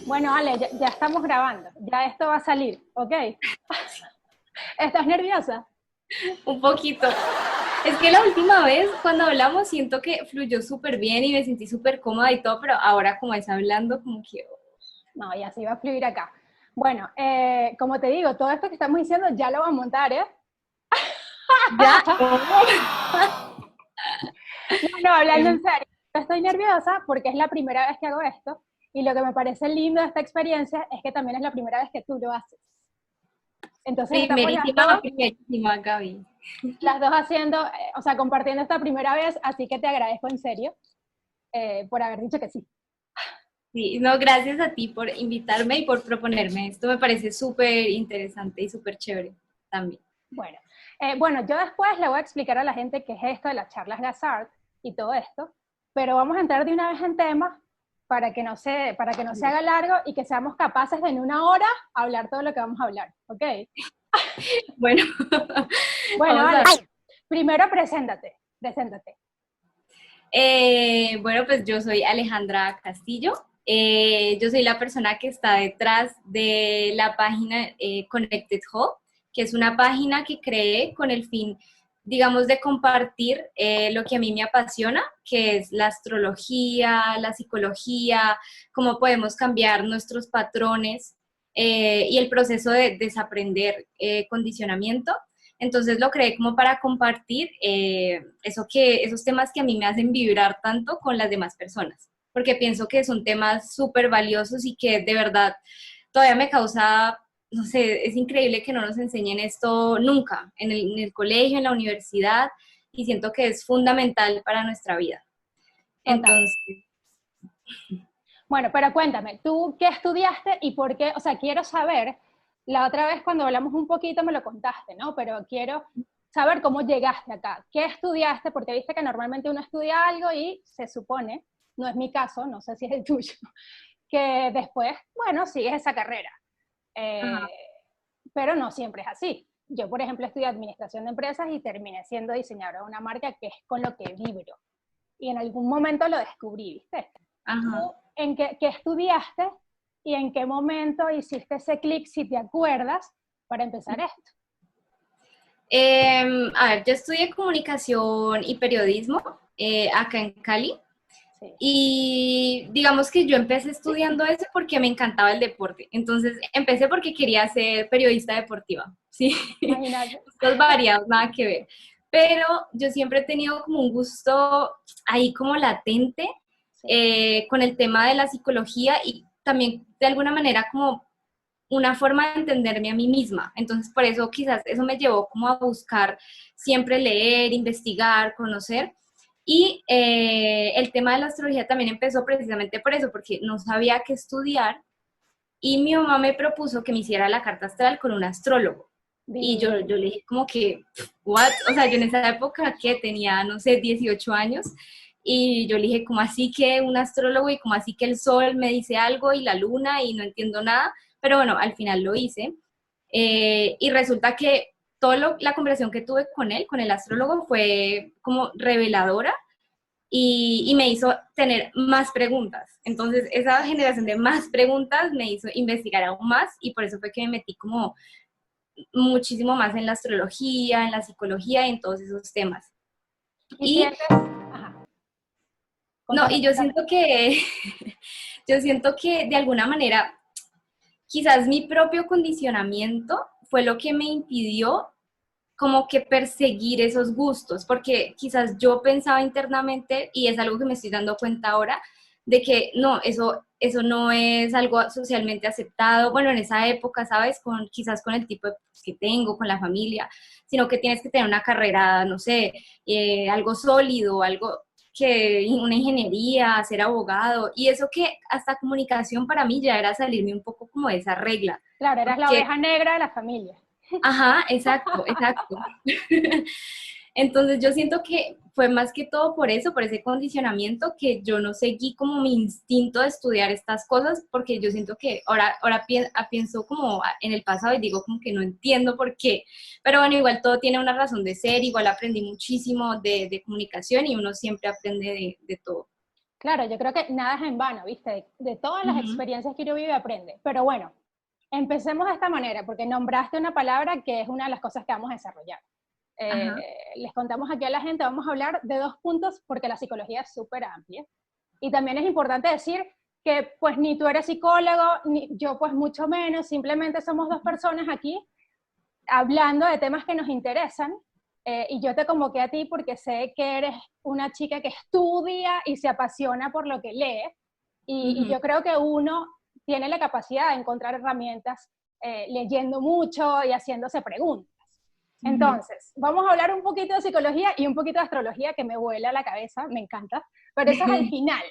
Bueno, Ale, ya estamos grabando, ya esto va a salir, ¿ok? ¿Estás nerviosa? Un poquito. Es que la última vez cuando hablamos siento que fluyó súper bien y me sentí súper cómoda y todo, pero ahora como es hablando como que... No, y así va a fluir acá. Bueno, como te digo, todo esto que estamos diciendo ya lo va a montar, ¿eh? ¿Ya? No, no, hablando en serio, estoy nerviosa porque es la primera vez que hago esto y lo que me parece lindo de esta experiencia es que también es la primera vez que tú lo haces. Entonces estamos las Primerísima, dos, primerísima, Gaby. haciendo, o sea, compartiendo esta primera vez, así que te agradezco en serio por haber dicho que sí. Sí, no, gracias a ti por invitarme y por proponerme esto. Me parece súper interesante y súper chévere también. Bueno, bueno, yo después le voy a explicar a la gente qué es esto de las charlas Lazard y todo esto, pero vamos a entrar de una vez en tema para que no se haga largo y que seamos capaces de en una hora hablar todo lo que vamos a hablar, ¿ok? Bueno, Bueno, vamos a Alex, ver. primero preséntate. Bueno, pues yo soy Alejandra Castillo. Yo soy la persona que está detrás de la página Connected Hub, que es una página que creé con el fin, digamos, de compartir lo que a mí me apasiona, que es la astrología, la psicología, cómo podemos cambiar nuestros patrones y el proceso de desaprender condicionamiento. Entonces lo creé como para compartir esos temas que a mí me hacen vibrar tanto con las demás personas, porque pienso que son temas súper valiosos y que de verdad todavía me causa, no sé, es increíble que no nos enseñen esto nunca en el colegio, en la universidad, y siento que es fundamental para nuestra vida. Total. Entonces, Bueno, pero cuéntame, ¿tú qué estudiaste y por qué? O sea, quiero saber, la otra vez cuando hablamos un poquito me lo contaste, ¿no? Pero quiero saber cómo llegaste acá. ¿Qué estudiaste? Porque viste que normalmente uno estudia algo y se supone, no es mi caso, no sé si es el tuyo, que después, bueno, sigues esa carrera. Eh, ajá. pero no siempre es así. Yo, por ejemplo, estudié administración de empresas y terminé siendo diseñadora de una marca que es con lo que vibro. Y en algún momento lo descubrí, ¿viste? Ajá. ¿Tú en qué estudiaste y en qué momento hiciste ese clic, si te acuerdas, para empezar esto? A ver, yo estudié comunicación y periodismo acá en Cali. Sí, Y digamos que yo empecé estudiando eso porque me encantaba el deporte. Entonces empecé porque quería ser periodista deportiva, ¿sí? imagínate. Gustos variados, nada que ver. Pero yo siempre he tenido como un gusto ahí como latente Sí. con el tema de la psicología y también de alguna manera como una forma de entenderme a mí misma. Entonces por eso quizás eso me llevó como a buscar siempre leer, investigar, conocer. Y el tema de la astrología también empezó precisamente por eso, porque no sabía qué estudiar y mi mamá me propuso que me hiciera la carta astral con un astrólogo. Y yo Divino. le dije como que, ¿what? O sea, yo en esa época que tenía, no sé, 18 años, y yo le dije, ¿cómo así que un astrólogo y cómo así que el sol me dice algo y la luna y no entiendo nada? Pero bueno, al final lo hice. Y resulta que toda la conversación que tuve con él, con el astrólogo, fue como reveladora y me hizo tener más preguntas. Entonces, esa generación de más preguntas me hizo investigar aún más y por eso fue que me metí como muchísimo más en la astrología, en la psicología y en todos esos temas. Y Y sientes, ajá, no, contame, y yo contame. siento que, yo siento que de alguna manera, quizás mi propio condicionamiento fue lo que me impidió como que perseguir esos gustos, porque quizás yo pensaba internamente, y es algo que me estoy dando cuenta ahora, de que no, eso no es algo socialmente aceptado, bueno, en esa época, ¿sabes? Quizás con el tipo de que tengo, con la familia, sino que tienes que tener una carrera, no sé, algo sólido, algo una ingeniería, ser abogado, y eso que hasta comunicación para mí ya era salirme un poco como de esa regla, Claro, eras la porque oveja negra de la familia. ajá, exacto, exacto. Entonces yo siento que fue más que todo por eso, por ese condicionamiento, que yo no seguí como mi instinto de estudiar estas cosas, porque yo siento que ahora pienso como en el pasado y digo como que no entiendo por qué. Pero bueno, igual todo tiene una razón de ser, igual aprendí muchísimo de comunicación y uno siempre aprende de todo. Claro, yo creo que nada es en vano, ¿viste? De todas las Ujú. experiencias que uno vive, aprende. Pero bueno, empecemos de esta manera, porque nombraste una palabra que es una de las cosas que vamos a desarrollar. Ajá. Les contamos aquí a la gente, vamos a hablar de 2 puntos, porque la psicología es súper amplia. Y también es importante decir que pues ni tú eres psicólogo, ni yo pues mucho menos, simplemente somos 2 personas aquí hablando de temas que nos interesan. Y yo te convoqué a ti porque sé que eres una chica que estudia y se apasiona por lo que lee. Y Ujú. yo creo que uno tiene la capacidad de encontrar herramientas leyendo mucho y haciéndose preguntas. Ujú. Entonces, vamos a hablar un poquito de psicología y un poquito de astrología, que me vuela la cabeza, me encanta, pero eso es al final.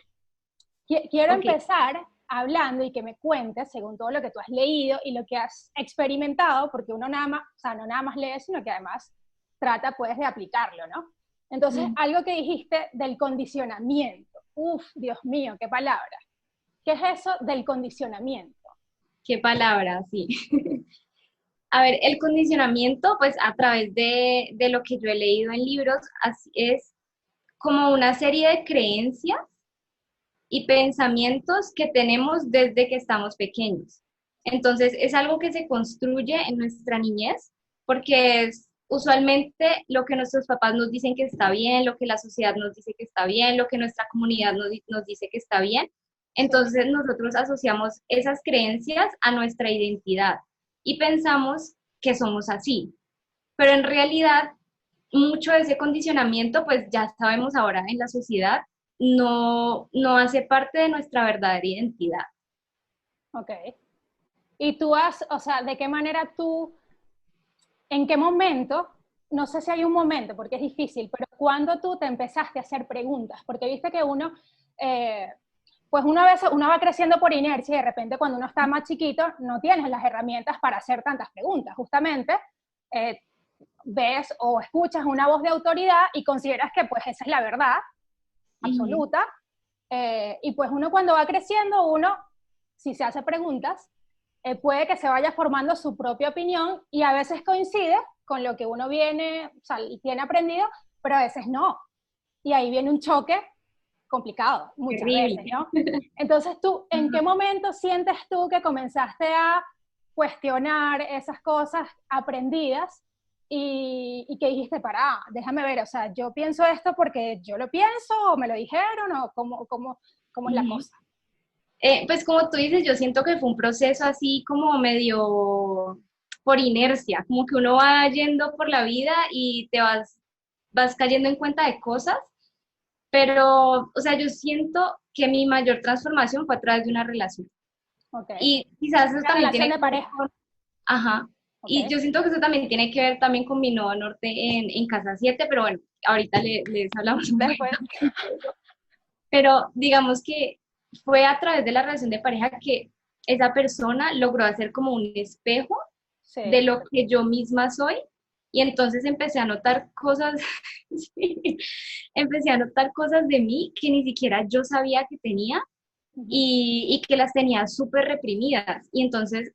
Quiero Ok. empezar hablando y que me cuentes, según todo lo que tú has leído y lo que has experimentado, porque uno nada más, o sea, no nada más lee, sino que además trata pues de aplicarlo, ¿no? Entonces, Mm, algo que dijiste del condicionamiento. Uf, Dios mío, qué palabra. ¿Qué es eso del condicionamiento? qué palabra, sí. A ver, el condicionamiento, pues a través de lo que yo he leído en libros, así es como una serie de creencias y pensamientos que tenemos desde que estamos pequeños. Entonces, es algo que se construye en nuestra niñez porque es usualmente lo que nuestros papás nos dicen que está bien, lo que la sociedad nos dice que está bien, lo que nuestra comunidad nos dice que está bien. Sí, Entonces, nosotros asociamos esas creencias a nuestra identidad y pensamos que somos así. Pero en realidad mucho de ese condicionamiento, pues ya sabemos ahora en la sociedad, no hace parte de nuestra verdadera identidad. ok. Y tú has, o sea, ¿de qué manera tú, en qué momento, no sé si hay un momento, porque es difícil, pero cuando tú te empezaste a hacer preguntas? Porque viste que uno, eh, pues una vez uno va creciendo por inercia y de repente cuando uno está más chiquito no tienes las herramientas para hacer tantas preguntas. Justamente eh, ves o escuchas una voz de autoridad y consideras que pues esa es la verdad Ujú. absoluta. Y pues uno cuando va creciendo, uno, si se hace preguntas, puede que se vaya formando su propia opinión y a veces coincide con lo que uno viene, o sea, tiene aprendido, pero a veces no. Y ahí viene un choque complicado, muchas Terrible. veces, ¿no? Entonces tú, ¿en qué momento sientes tú que comenzaste a cuestionar esas cosas aprendidas y que dijiste, para, déjame ver, o sea, yo pienso esto porque yo lo pienso o me lo dijeron o cómo es la Ujú. cosa? Pues como tú dices, yo siento que fue un proceso así como medio por inercia, como que uno va yendo por la vida y vas cayendo en cuenta de cosas, pero, o sea, yo siento que mi mayor transformación fue a través de una relación. Ok. Y quizás eso Una también relación tiene de que ver pareja, con, ajá, ok. y yo siento que eso también tiene que ver también con mi nodo norte en Casa 7, pero bueno, ahorita les hablamos un poquito Después, de eso. Pero digamos que fue a través de la relación de pareja que esa persona logró hacer como un espejo de sí. lo que yo misma soy y entonces empecé a notar cosas, sí, empecé a notar cosas de mí que ni siquiera yo sabía que tenía Ujú. y que las tenía súper reprimidas. Y entonces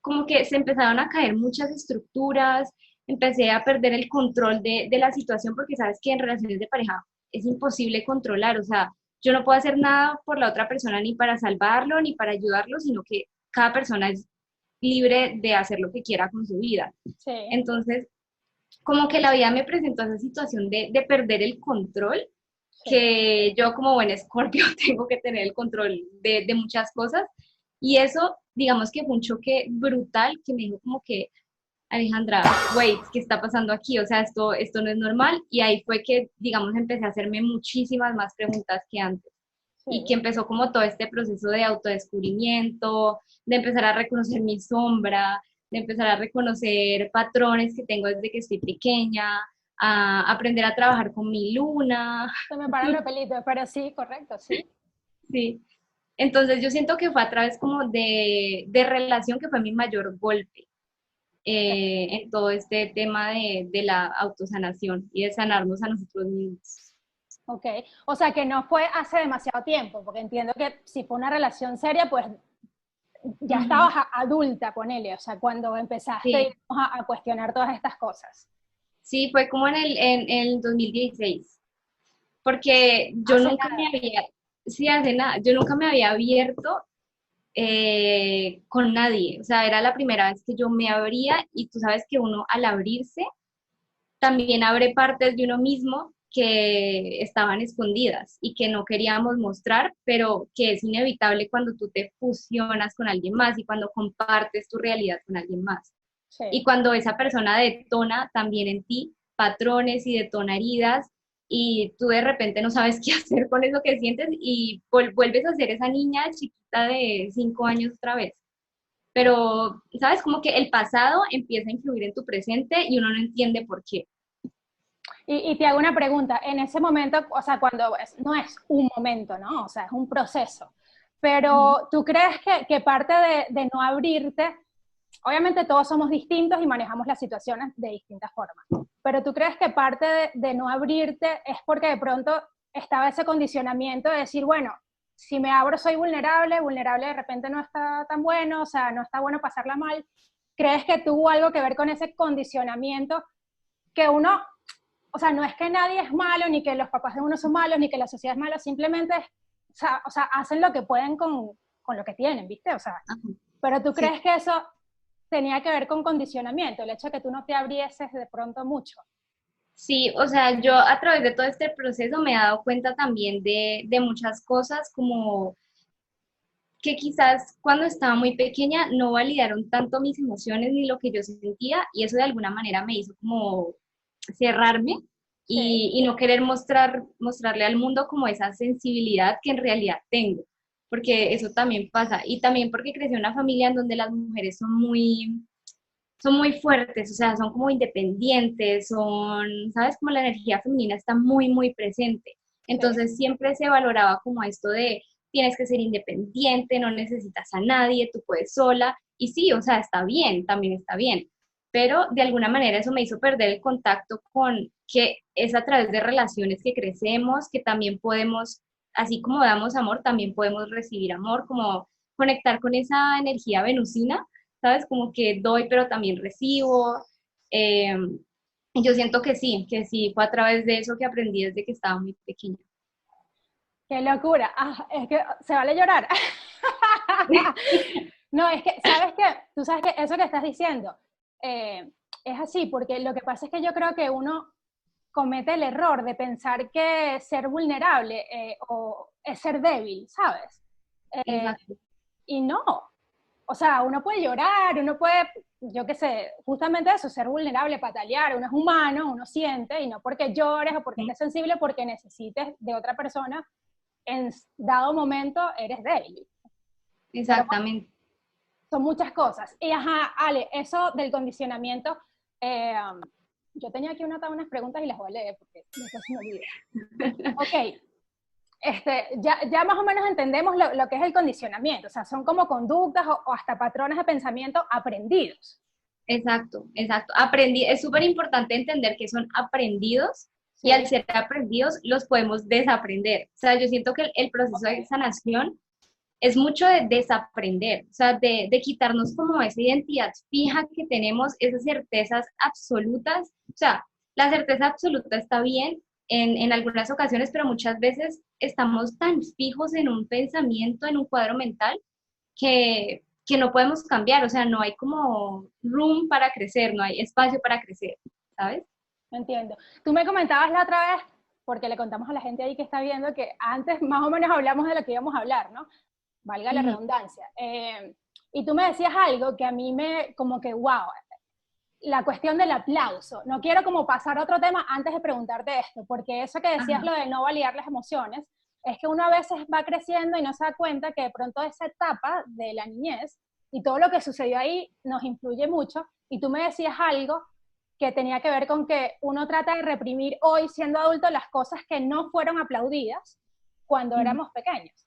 como que se empezaron a caer muchas estructuras, empecé a perder el control de la situación porque sabes que en relaciones de pareja es imposible controlar, o sea, yo no puedo hacer nada por la otra persona ni para salvarlo ni para ayudarlo, sino que cada persona es libre de hacer lo que quiera con su vida. Sí, Entonces, como que la vida me presentó esa situación de perder el control, sí. que yo como buen escorpio tengo que tener el control de muchas cosas. Y eso, digamos que fue un choque brutal que me dijo como que, Alejandra, wait, ¿qué está pasando aquí? O sea, esto no es normal. Y ahí fue que, digamos, empecé a hacerme muchísimas más preguntas que antes. Y que Sí. empezó como todo este proceso de autodescubrimiento, de empezar a reconocer mi sombra, de empezar a reconocer patrones que tengo desde que estoy pequeña, a aprender a trabajar con mi luna, Se me paran los pelitos, pero sí, correcto, sí. sí. Entonces yo siento que fue a través como de relación que fue mi mayor golpe en todo este tema de la autosanación y de sanarnos a nosotros mismos. Ok, o sea que no fue hace demasiado tiempo, porque entiendo que si fue una relación seria, pues ya Ujú. estabas adulta, ponele, o sea, cuando empezaste Sí, digamos, a cuestionar todas estas cosas. sí, fue como en el 2016, porque yo Hace nunca me nada. había, sí, hace nada, yo nunca me había abierto con nadie, o sea, era la primera vez que yo me abría y tú sabes que uno al abrirse también abre partes de uno mismo que estaban escondidas y que no queríamos mostrar, pero que es inevitable cuando tú te fusionas con alguien más y cuando compartes tu realidad con alguien más. Sí. Y cuando esa persona detona también en ti patrones y detona heridas y tú de repente no sabes qué hacer con eso que sientes y vuelves a ser esa niña chiquita de 5 años otra vez. Pero, ¿sabes? Como que el pasado empieza a influir en tu presente y uno no entiende por qué. Y te hago una pregunta, en ese momento, o sea, cuando no es un momento, ¿no? O sea, es un proceso, Ujú. pero ¿tú crees que parte de no abrirte, obviamente todos somos distintos y manejamos las situaciones de distintas formas, pero tú crees que parte de no abrirte es porque de pronto estaba ese condicionamiento de decir, bueno, si me abro soy vulnerable, vulnerable de repente no está tan bueno, o sea, no está bueno pasarla mal? ¿Crees que tuvo algo que ver con ese condicionamiento que uno, o sea, no es que nadie es malo, ni que los papás de uno son malos, ni que la sociedad es mala, simplemente es, o sea, hacen lo que pueden con lo que tienen, ¿viste? O sea, Ajá. pero tú Sí, crees que eso tenía que ver con condicionamiento, el hecho de que tú no te abrieses de pronto mucho. sí, o sea, yo a través de todo este proceso me he dado cuenta también de muchas cosas, como que quizás cuando estaba muy pequeña no validaron tanto mis emociones ni lo que yo sentía y eso de alguna manera me hizo como cerrarme Sí, y no querer mostrarle al mundo como esa sensibilidad que en realidad tengo, porque eso también pasa y también porque crecí en una familia en donde las mujeres son muy fuertes, o sea, son como independientes, ¿sabes? Como la energía femenina está muy, muy presente. sí, Entonces siempre se valoraba como esto de tienes que ser independiente, no necesitas a nadie, tú puedes sola. Y sí, o sea, está bien, también está bien. Pero de alguna manera eso me hizo perder el contacto con que es a través de relaciones que crecemos, que también podemos, así como damos amor, también podemos recibir amor, como conectar con esa energía venusina, ¿sabes? Como que doy, pero también recibo. Eh, y yo siento que sí, fue a través de eso que aprendí desde que estaba muy pequeña. qué locura. Ah, es que se vale llorar. No, es que, ¿sabes qué? Tú sabes que eso que estás diciendo es así, porque lo que pasa es que yo creo que uno comete el error de pensar que ser vulnerable o es ser débil, ¿sabes? Eh, Exacto. y no, o sea, uno puede llorar, uno puede, yo qué sé, justamente eso, ser vulnerable, patalear, uno es humano, uno siente, y no porque llores o porque ¿Sí? estés sensible, porque necesites de otra persona, en dado momento eres débil. Pero bueno, Exactamente. son muchas cosas. Y ajá, Ale, eso del condicionamiento, eh, yo tenía aquí unas preguntas y las voy a leer porque después se me olvida. Ok, ya más o menos entendemos lo que es el condicionamiento, o sea, son como conductas o hasta patrones de pensamiento aprendidos. Exacto, exacto. Aprendí, es súper importante entender que son aprendidos y al Sí, ser aprendidos los podemos desaprender. O sea, yo siento que el proceso ok, de sanación es mucho de desaprender, o sea, de quitarnos como esa identidad fija que tenemos, esas certezas absolutas. O sea, la certeza absoluta está bien en algunas ocasiones, pero muchas veces estamos tan fijos en un pensamiento, en un cuadro mental, que no podemos cambiar, o sea, no hay como room para crecer, no hay espacio para crecer, ¿sabes? entiendo. Tú me comentabas la otra vez, porque le contamos a la gente ahí que está viendo que antes más o menos hablamos de lo que íbamos a hablar, ¿no? Valga la Ujú. redundancia. Y tú me decías algo que a mí me, como que, wow, la cuestión del aplauso. No quiero como pasar a otro tema antes de preguntarte esto, porque eso que decías, Ajá. lo de no validar las emociones, es que uno a veces va creciendo y no se da cuenta que de pronto esa etapa de la niñez y todo lo que sucedió ahí nos influye mucho. Y tú me decías algo que tenía que ver con que uno trata de reprimir hoy siendo adulto las cosas que no fueron aplaudidas cuando Ujú. éramos pequeños.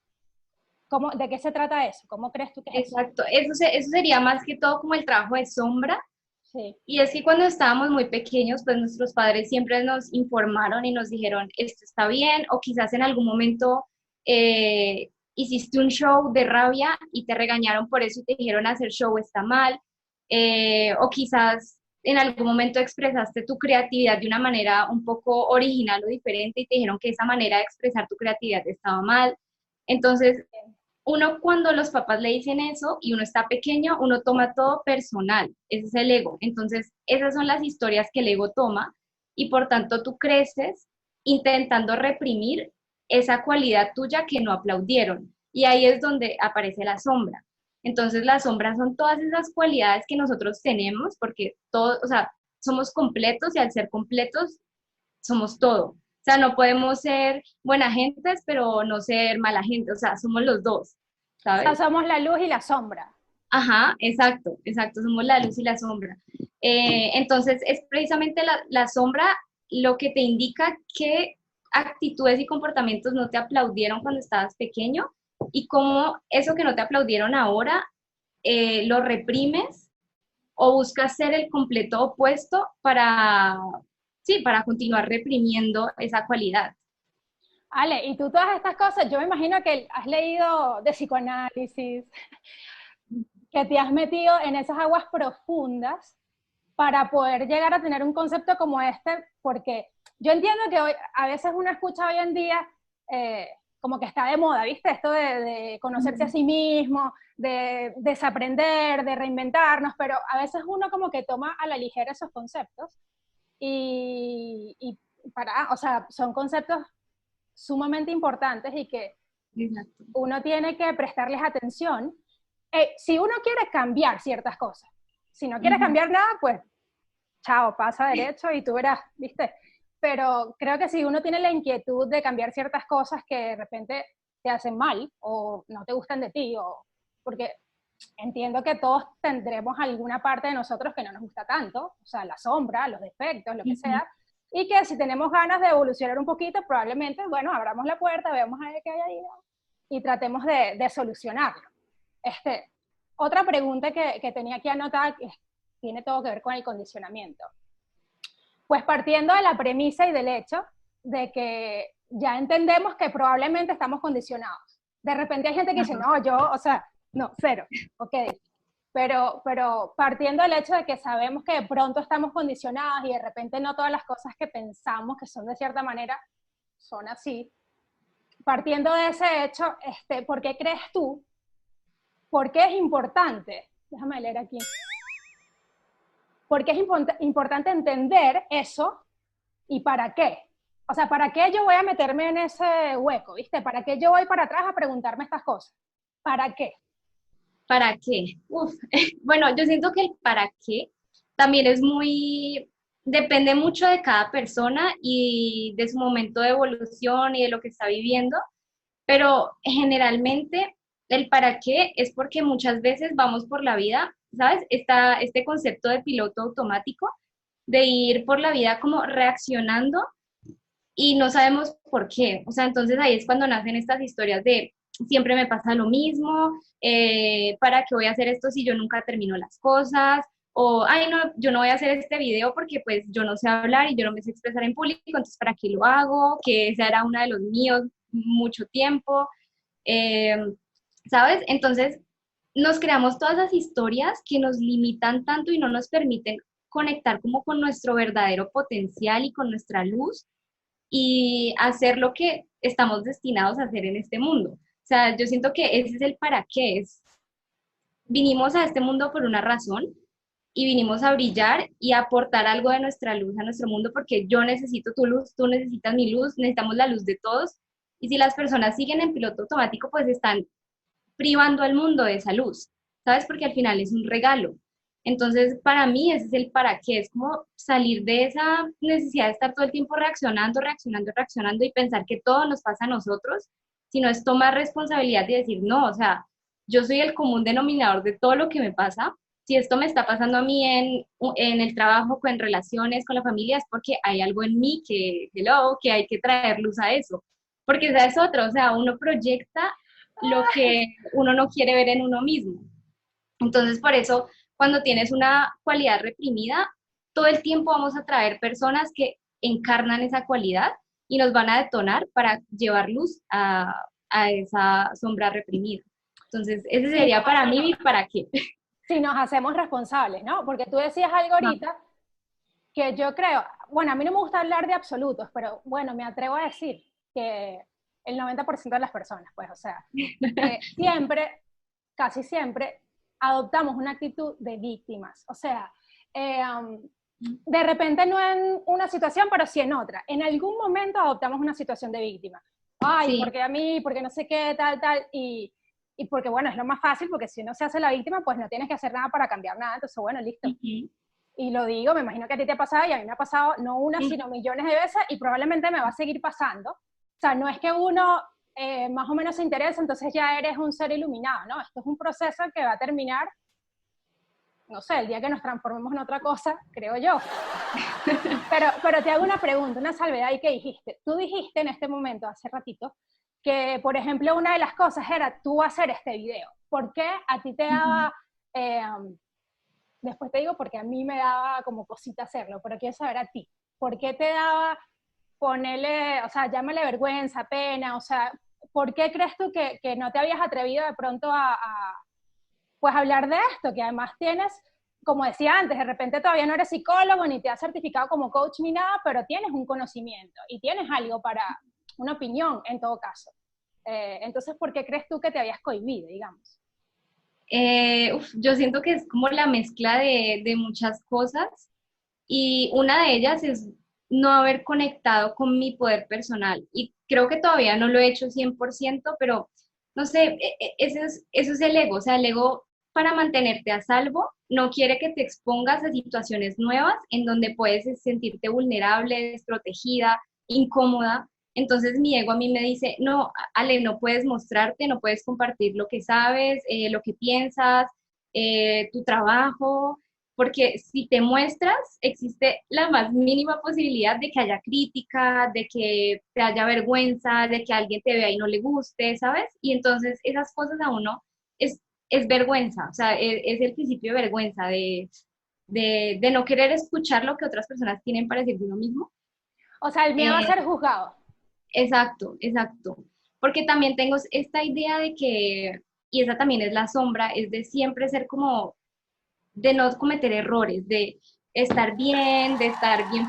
¿De qué se trata eso? ¿Cómo crees tú que es eso? Exacto, eso sería más que todo como el trabajo de sombra. Sí. Y es que cuando estábamos muy pequeños, pues nuestros padres siempre nos informaron y nos dijeron, esto está bien, o quizás en algún momento hiciste un show de rabia y te regañaron por eso y te dijeron hacer show está mal, o quizás en algún momento expresaste tu creatividad de una manera un poco original o diferente y te dijeron que esa manera de expresar tu creatividad estaba mal. Entonces, uno cuando los papás le dicen eso y uno está pequeño, uno toma todo personal, ese es el ego. Entonces, esas son las historias que el ego toma y por tanto tú creces intentando reprimir esa cualidad tuya que no aplaudieron. Y ahí es donde aparece la sombra. Entonces, las sombras son todas esas cualidades que nosotros tenemos porque todo, o sea, somos completos y al ser completos somos todo. O sea, no podemos ser buena gentes, pero no ser mala gente. O sea, somos los dos, O sea, ¿sabes? somos la luz y la sombra. Ajá, exacto, exacto. Somos la luz y la sombra. Entonces, es precisamente la sombra lo que te indica qué actitudes y comportamientos no te aplaudieron cuando estabas pequeño y cómo eso que no te aplaudieron ahora lo reprimes o buscas ser el completo opuesto para, sí, para continuar reprimiendo esa cualidad. Ale, y tú todas estas cosas, yo me imagino que has leído de psicoanálisis, que te has metido en esas aguas profundas para poder llegar a tener un concepto como este, porque yo entiendo que hoy, a veces uno escucha hoy en día como que está de moda, ¿viste? Esto de conocerse a sí mismo, de desaprender, de reinventarnos, pero a veces uno como que toma a la ligera esos conceptos y para, o sea, son conceptos sumamente importantes y que Exacto. uno tiene que prestarles atención. Si uno quiere cambiar ciertas cosas, si no quieres Ujú. cambiar nada, pues chao, pasa derecho y tú verás, ¿viste? Pero creo que si uno tiene la inquietud de cambiar ciertas cosas que de repente te hacen mal o no te gustan de ti, o porque entiendo que todos tendremos alguna parte de nosotros que no nos gusta tanto, o sea, la sombra, los defectos, lo que Ujú. sea, y que si tenemos ganas de evolucionar un poquito, probablemente, bueno, abramos la puerta, veamos a ver qué hay ahí, ¿no? Y tratemos de solucionarlo. Este, otra pregunta que tenía aquí anotada, que tiene todo que ver con el condicionamiento. Pues partiendo de la premisa y del hecho de que ya entendemos que probablemente estamos condicionados. De repente hay gente que dice, Ajá. no, yo, o sea, no, cero, ok. Pero partiendo del hecho de que sabemos que de pronto estamos condicionados y de repente no todas las cosas que pensamos que son de cierta manera son así. Partiendo de ese hecho, ¿por qué crees tú? ¿Por qué es importante? Déjame leer aquí. ¿Por qué es importante entender eso y para qué? O sea, ¿para qué yo voy a meterme en ese hueco? ¿Viste? ¿Para qué yo voy para atrás a preguntarme estas cosas? ¿Para qué? ¿Para qué? Uf. Bueno, yo siento que el para qué también es muy, depende mucho de cada persona y de su momento de evolución y de lo que está viviendo, pero generalmente el para qué es porque muchas veces vamos por la vida, ¿sabes? Este concepto de piloto automático, de ir por la vida como reaccionando y no sabemos por qué. O sea, entonces ahí es cuando nacen estas historias de siempre me pasa lo mismo, ¿para qué voy a hacer esto si yo nunca termino las cosas? O, ay, no, yo no voy a hacer este video porque pues yo no sé hablar y yo no me sé expresar en público, entonces ¿para qué lo hago? Que esa era una de los míos mucho tiempo, eh, ¿sabes? Entonces nos creamos todas esas historias que nos limitan tanto y no nos permiten conectar como con nuestro verdadero potencial y con nuestra luz y hacer lo que estamos destinados a hacer en este mundo. O sea, yo siento que ese es el para qué es. Vinimos a este mundo por una razón y vinimos a brillar y a aportar algo de nuestra luz a nuestro mundo porque yo necesito tu luz, tú necesitas mi luz, necesitamos la luz de todos. Y si las personas siguen en piloto automático, pues están privando al mundo de esa luz, ¿sabes? Porque al final es un regalo. Entonces, para mí ese es el para qué, es como salir de esa necesidad de estar todo el tiempo reaccionando, reaccionando, reaccionando y pensar que todo nos pasa a nosotros, sino es tomar responsabilidad y decir, no, o sea, yo soy el común denominador de todo lo que me pasa. Si esto me está pasando a mí en el trabajo, en relaciones, con la familia, es porque hay algo en mí que, hello, que hay que traer luz a eso. Porque esa es otra, o sea, uno proyecta lo que uno no quiere ver en uno mismo. Entonces, por eso, cuando tienes una cualidad reprimida, todo el tiempo vamos a traer personas que encarnan esa cualidad y nos van a detonar para llevar luz a esa sombra reprimida. Entonces, ese Si, sería para mí mi para qué. si nos hacemos responsables, ¿no? Porque tú decías algo Ah, ahorita que yo creo, bueno, a mí no me gusta hablar de absolutos, pero bueno, me atrevo a decir que el 90% de las personas, pues, o sea, siempre, casi siempre, adoptamos una actitud de víctimas, o sea, de repente no en una situación, pero sí en otra. En algún momento adoptamos una situación de víctima. Ay, Sí. porque a mí, porque no sé qué, tal, y porque bueno, es lo más fácil, porque si uno se hace la víctima, pues no tienes que hacer nada para cambiar nada, entonces bueno, listo. Ujú. Y lo digo, me imagino que a ti te ha pasado, y a mí me ha pasado no una, sino millones de veces, y probablemente me va a seguir pasando. O sea, no es que uno más o menos se interesa, entonces ya eres un ser iluminado, ¿no? Esto es un proceso que va a terminar, no sé, el día que nos transformemos en otra cosa, creo yo. Pero te hago una pregunta, una salvedad ahí que dijiste. Tú dijiste en este momento, hace ratito, que, por ejemplo, una de las cosas era tú hacer este video. ¿Por qué a ti te Ujú. daba, después te digo porque a mí me daba como cosita hacerlo, pero quiero saber a ti, ¿por qué te daba ponerle, o sea, llámale vergüenza, pena, o sea, ¿por qué crees tú que no te habías atrevido de pronto pues hablar de esto, que además tienes, como decía antes, de repente todavía no eres psicólogo, ni te has certificado como coach ni nada, pero tienes un conocimiento y tienes algo para, una opinión en todo caso. Entonces, ¿por qué crees tú que te habías cohibido, digamos? Yo siento que es como la mezcla de muchas cosas y una de ellas es no haber conectado con mi poder personal y creo que todavía no lo he hecho 100%, pero no sé, eso es el ego, o sea, el ego para mantenerte a salvo no quiere que te expongas a situaciones nuevas en donde puedes sentirte vulnerable, desprotegida, incómoda. Entonces mi ego a mí me dice, no, Ale, no puedes mostrarte, no puedes compartir lo que sabes, lo que piensas, tu trabajo, porque si te muestras, existe la más mínima posibilidad de que haya crítica, de que te haya vergüenza, de que alguien te vea y no le guste, ¿sabes? Y entonces esas cosas a uno es vergüenza, o sea, es el principio de vergüenza, de no querer escuchar lo que otras personas tienen para decir de uno mismo. O sea, el miedo a Eh, ser juzgado. exacto, exacto. Porque también tengo esta idea de que, y esa también es la sombra, es de siempre ser como de no cometer errores, de estar bien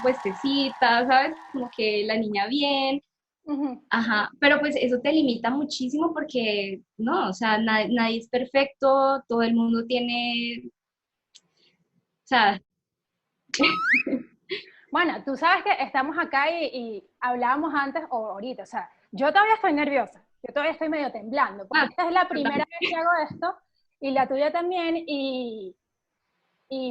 puestecita, ¿sabes? Como que la niña bien, Ujú. ajá, pero pues eso te limita muchísimo porque, no, o sea, nadie es perfecto, todo el mundo tiene, o sea, Bueno, tú sabes que estamos acá y hablábamos antes o ahorita, o sea, yo todavía estoy nerviosa, yo todavía estoy medio temblando, porque ah, esta es la primera perdón. vez que hago esto y la tuya también, y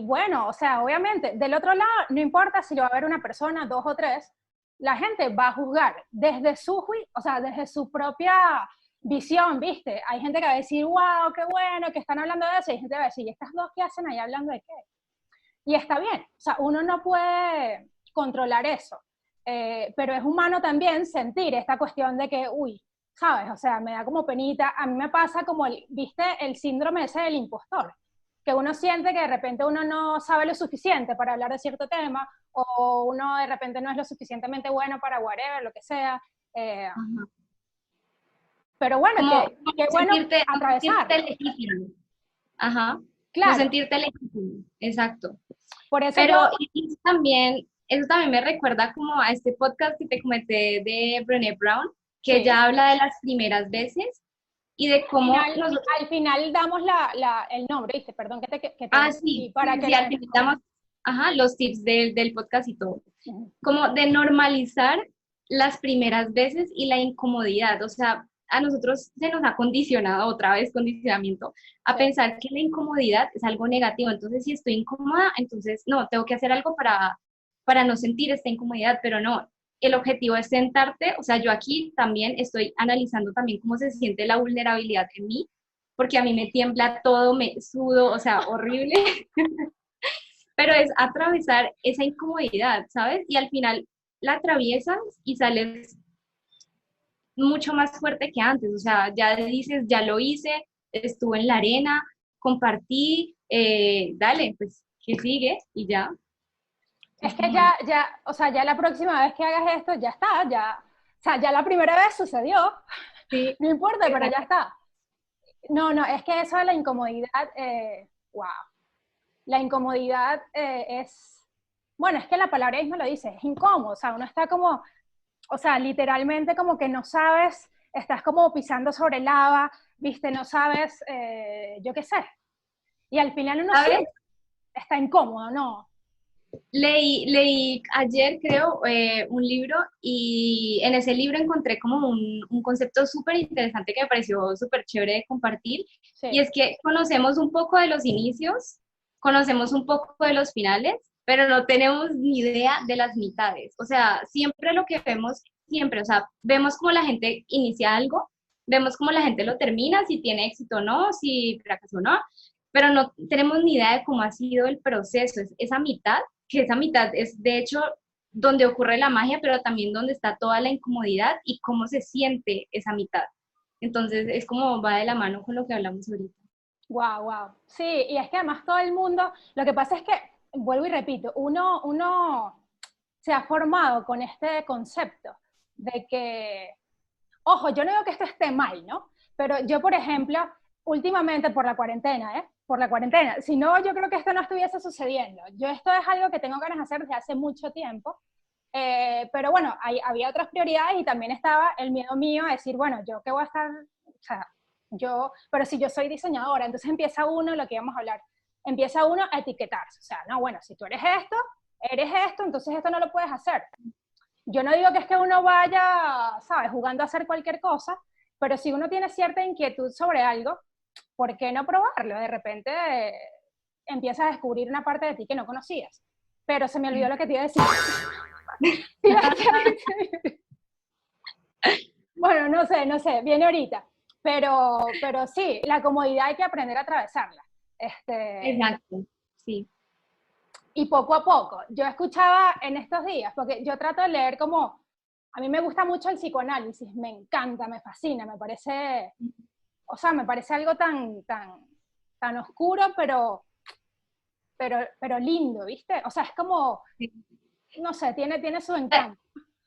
bueno, o sea, obviamente, del otro lado, no importa si lo va a ver una persona, dos o tres, la gente va a juzgar desde o sea, desde su propia visión, ¿viste? Hay gente que va a decir, wow, qué bueno, que están hablando de eso, y hay gente que va a decir, ¿y estas dos qué hacen ahí hablando de qué? Y está bien, o sea, uno no puede controlar eso, pero es humano también sentir esta cuestión de que, uy, ¿sabes? O sea, me da como penita, a mí me pasa como, ¿viste? El síndrome ese del impostor, que uno siente que de repente uno no sabe lo suficiente para hablar de cierto tema, o uno de repente no es lo suficientemente bueno para whatever, lo que sea, eh, Ajá. pero bueno, Como qué bueno no sentirte atravesarlo, legítimo, ajá, no claro, sentirte legítimo, exacto. por eso yo, Pero eso también me recuerda como a este podcast que te comenté de Brené Brown, que sí, ella habla de las primeras veces y de cómo nosotros, al final damos el nombre, ¿viste? Perdón que te sí, interrumpí, para sí, que sí, la al gente final conozca. damos, ajá, los tips del podcast y todo, Ujú. como de normalizar las primeras veces y la incomodidad, o sea, a nosotros se nos ha condicionado, otra vez condicionamiento, a Sí. pensar que la incomodidad es algo negativo. Entonces, si estoy incómoda, entonces no, tengo que hacer algo para no sentir esta incomodidad, pero no. El objetivo es sentarte, o sea, yo aquí también estoy analizando también cómo se siente la vulnerabilidad en mí, porque a mí me tiembla todo, me sudo, o sea, horrible, pero es atravesar esa incomodidad, ¿sabes? Y al final la atraviesas y sales mucho más fuerte que antes, o sea, ya dices, ya lo hice, estuve en la arena, compartí, dale, pues, ¿qué sigue? Y ya, Es es que como, no. o sea, ya la próxima vez que hagas esto, ya está, ya, o sea, ya la primera vez sucedió, Sí, no importa, pero ya exacto. está. No, no, es que eso de la incomodidad, wow, la incomodidad bueno, es que la palabra misma lo dice, es incómodo, o sea, uno está como, o sea, literalmente como que no sabes estás como pisando sobre lava, viste, no sabes, yo qué sé. Y al final uno sí ¿Sabes? está incómodo, ¿no? Leí ayer, creo, un libro y en ese libro encontré como un concepto súper interesante que me pareció súper chévere de compartir y Sí, es que conocemos un poco de los inicios, conocemos un poco de los finales, pero no tenemos ni idea de las mitades. O sea, siempre lo que vemos, siempre, o sea, vemos cómo la gente inicia algo, vemos cómo la gente lo termina, si tiene éxito o no, si fracasó o no, pero no tenemos ni idea de cómo ha sido el proceso, esa mitad que esa mitad es de hecho donde ocurre la magia, pero también donde está toda la incomodidad y cómo se siente esa mitad. Entonces es como va de la mano con lo que hablamos ahorita. wow, wow. Sí, y es que además todo el mundo, lo que pasa es que, vuelvo y repito, uno se ha formado con este concepto de que, ojo, yo no digo que esto esté mal, ¿no? Pero yo, por ejemplo, últimamente por la cuarentena, ¿eh? Por la cuarentena, si no, yo creo que esto no estuviese sucediendo. Yo esto es algo que tengo ganas de hacer desde hace mucho tiempo, pero bueno, había otras prioridades y también estaba el miedo mío a decir, bueno, yo qué voy a estar, o sea, yo, pero si yo soy diseñadora, entonces empieza uno, lo que íbamos a hablar, empieza uno a etiquetarse, o sea, no, bueno, si tú eres esto, entonces esto no lo puedes hacer. Yo no digo que es que uno vaya, ¿sabes?, jugando a hacer cualquier cosa, pero si uno tiene cierta inquietud sobre algo, ¿por qué no probarlo? De repente empiezas a descubrir una parte de ti que no conocías. Pero se me olvidó lo que te iba a decir. Bueno, no sé, viene ahorita. Pero sí, la comodidad hay que aprender a atravesarla. Exacto, sí. Y poco a poco. Yo escuchaba en estos días, porque yo trato de leer como, a mí me gusta mucho el psicoanálisis, me encanta, me fascina, me parece, o sea, me parece algo tan oscuro, pero lindo, ¿viste? O sea, es como, no sé, tiene su encanto.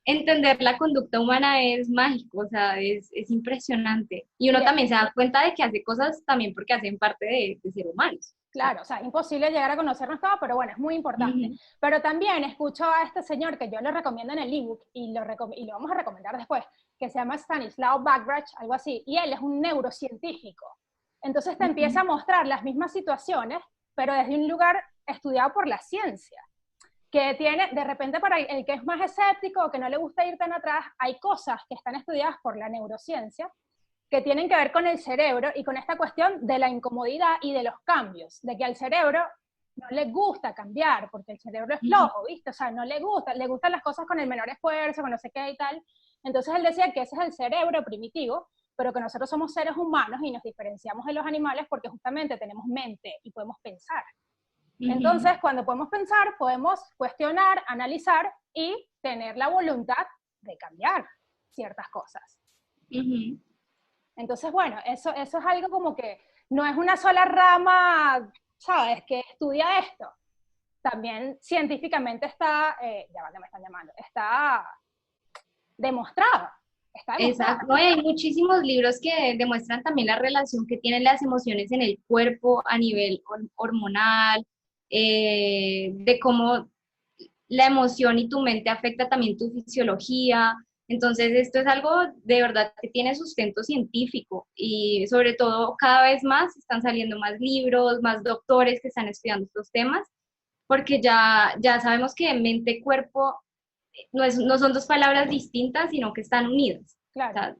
Entender la conducta humana es mágico, o sea, es impresionante. Y uno Y también se da cuenta de que hace cosas también porque hacen parte de ser humanos. O sea, claro, o sea, es imposible llegar a conocernos todos, pero bueno, es muy importante. ujú, Pero también escucho a este señor que yo lo recomiendo en el ebook y lo vamos a recomendar después, que se llama Stanislaw Bagratch, algo así, y él es un neurocientífico. Entonces te empieza a ujú, mostrar las mismas situaciones, pero desde un lugar estudiado por la ciencia, que tiene, de repente para el que es más escéptico o que no le gusta ir tan atrás, hay cosas que están estudiadas por la neurociencia que tienen que ver con el cerebro y con esta cuestión de la incomodidad y de los cambios, de que al cerebro no le gusta cambiar, porque el cerebro es ujú, flojo, ¿viste? O sea, no le gusta, le gustan las cosas con el menor esfuerzo, con no sé qué y tal. Entonces él decía que ese es el cerebro primitivo, pero que nosotros somos seres humanos y nos diferenciamos de los animales porque justamente tenemos mente y podemos pensar. ujú, Entonces, cuando podemos pensar, podemos cuestionar, analizar y tener la voluntad de cambiar ciertas cosas. ujú. Entonces, bueno, eso es algo como que no es una sola rama, ¿sabes?, que estudia esto. También científicamente está, ya va que me están llamando, demostrado, está demostrado. Exacto, ¿no? Y hay muchísimos libros que demuestran también la relación que tienen las emociones en el cuerpo a nivel hormonal, de cómo la emoción y tu mente afecta también tu fisiología. Entonces, esto es algo de verdad que tiene sustento científico y sobre todo cada vez más están saliendo más libros, más doctores que están estudiando estos temas, porque ya sabemos que mente-cuerpo no son dos palabras distintas, sino que están unidas. O Claro, sea,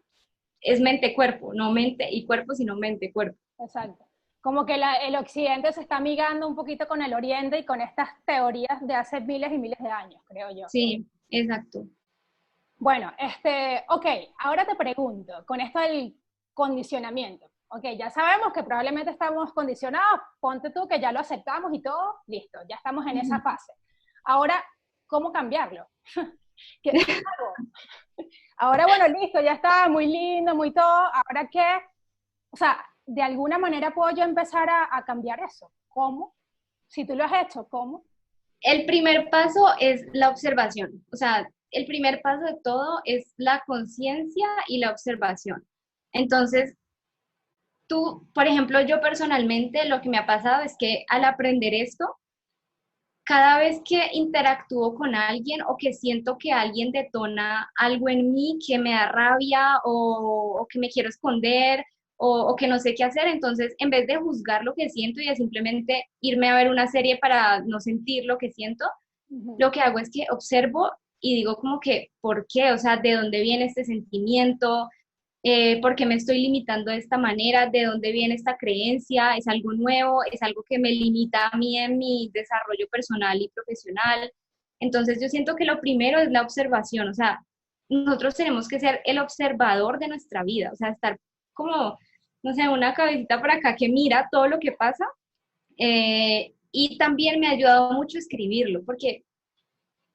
es mente-cuerpo, no mente y cuerpo, sino mente-cuerpo. exacto. Como que el occidente se está amigando un poquito con el oriente y con estas teorías de hace miles y miles de años, creo yo. Sí, exacto. Bueno, ok, ahora te pregunto, con esto del condicionamiento, ok, ya sabemos que probablemente estamos condicionados, ponte tú que ya lo aceptamos y todo, listo, ya estamos en esa Ujú. fase. Ahora, ¿cómo cambiarlo? ¿Qué hago? Ahora, bueno, listo, ya está, muy lindo, muy todo, ¿ahora qué? O sea, de alguna manera puedo yo empezar a cambiar eso. ¿Cómo? Si tú lo has hecho, ¿cómo? El primer paso es la observación, o sea, el primer paso de todo es la conciencia y la observación. Entonces, tú, por ejemplo, yo personalmente lo que me ha pasado es que al aprender esto, cada vez que interactúo con alguien o que siento que alguien detona algo en mí que me da rabia o que me quiero esconder o que no sé qué hacer, entonces en vez de juzgar lo que siento y de simplemente irme a ver una serie para no sentir lo que siento, Ujú. lo que hago es que observo y digo como que, ¿por qué? O sea, ¿de dónde viene este sentimiento? ¿Por qué me estoy limitando de esta manera? ¿De dónde viene esta creencia? ¿Es algo nuevo? ¿Es algo que me limita a mí en mi desarrollo personal y profesional? Entonces yo siento que lo primero es la observación, o sea, nosotros tenemos que ser el observador de nuestra vida, o sea, estar como, no sé, una cabecita por acá que mira todo lo que pasa. Y también me ha ayudado mucho escribirlo, porque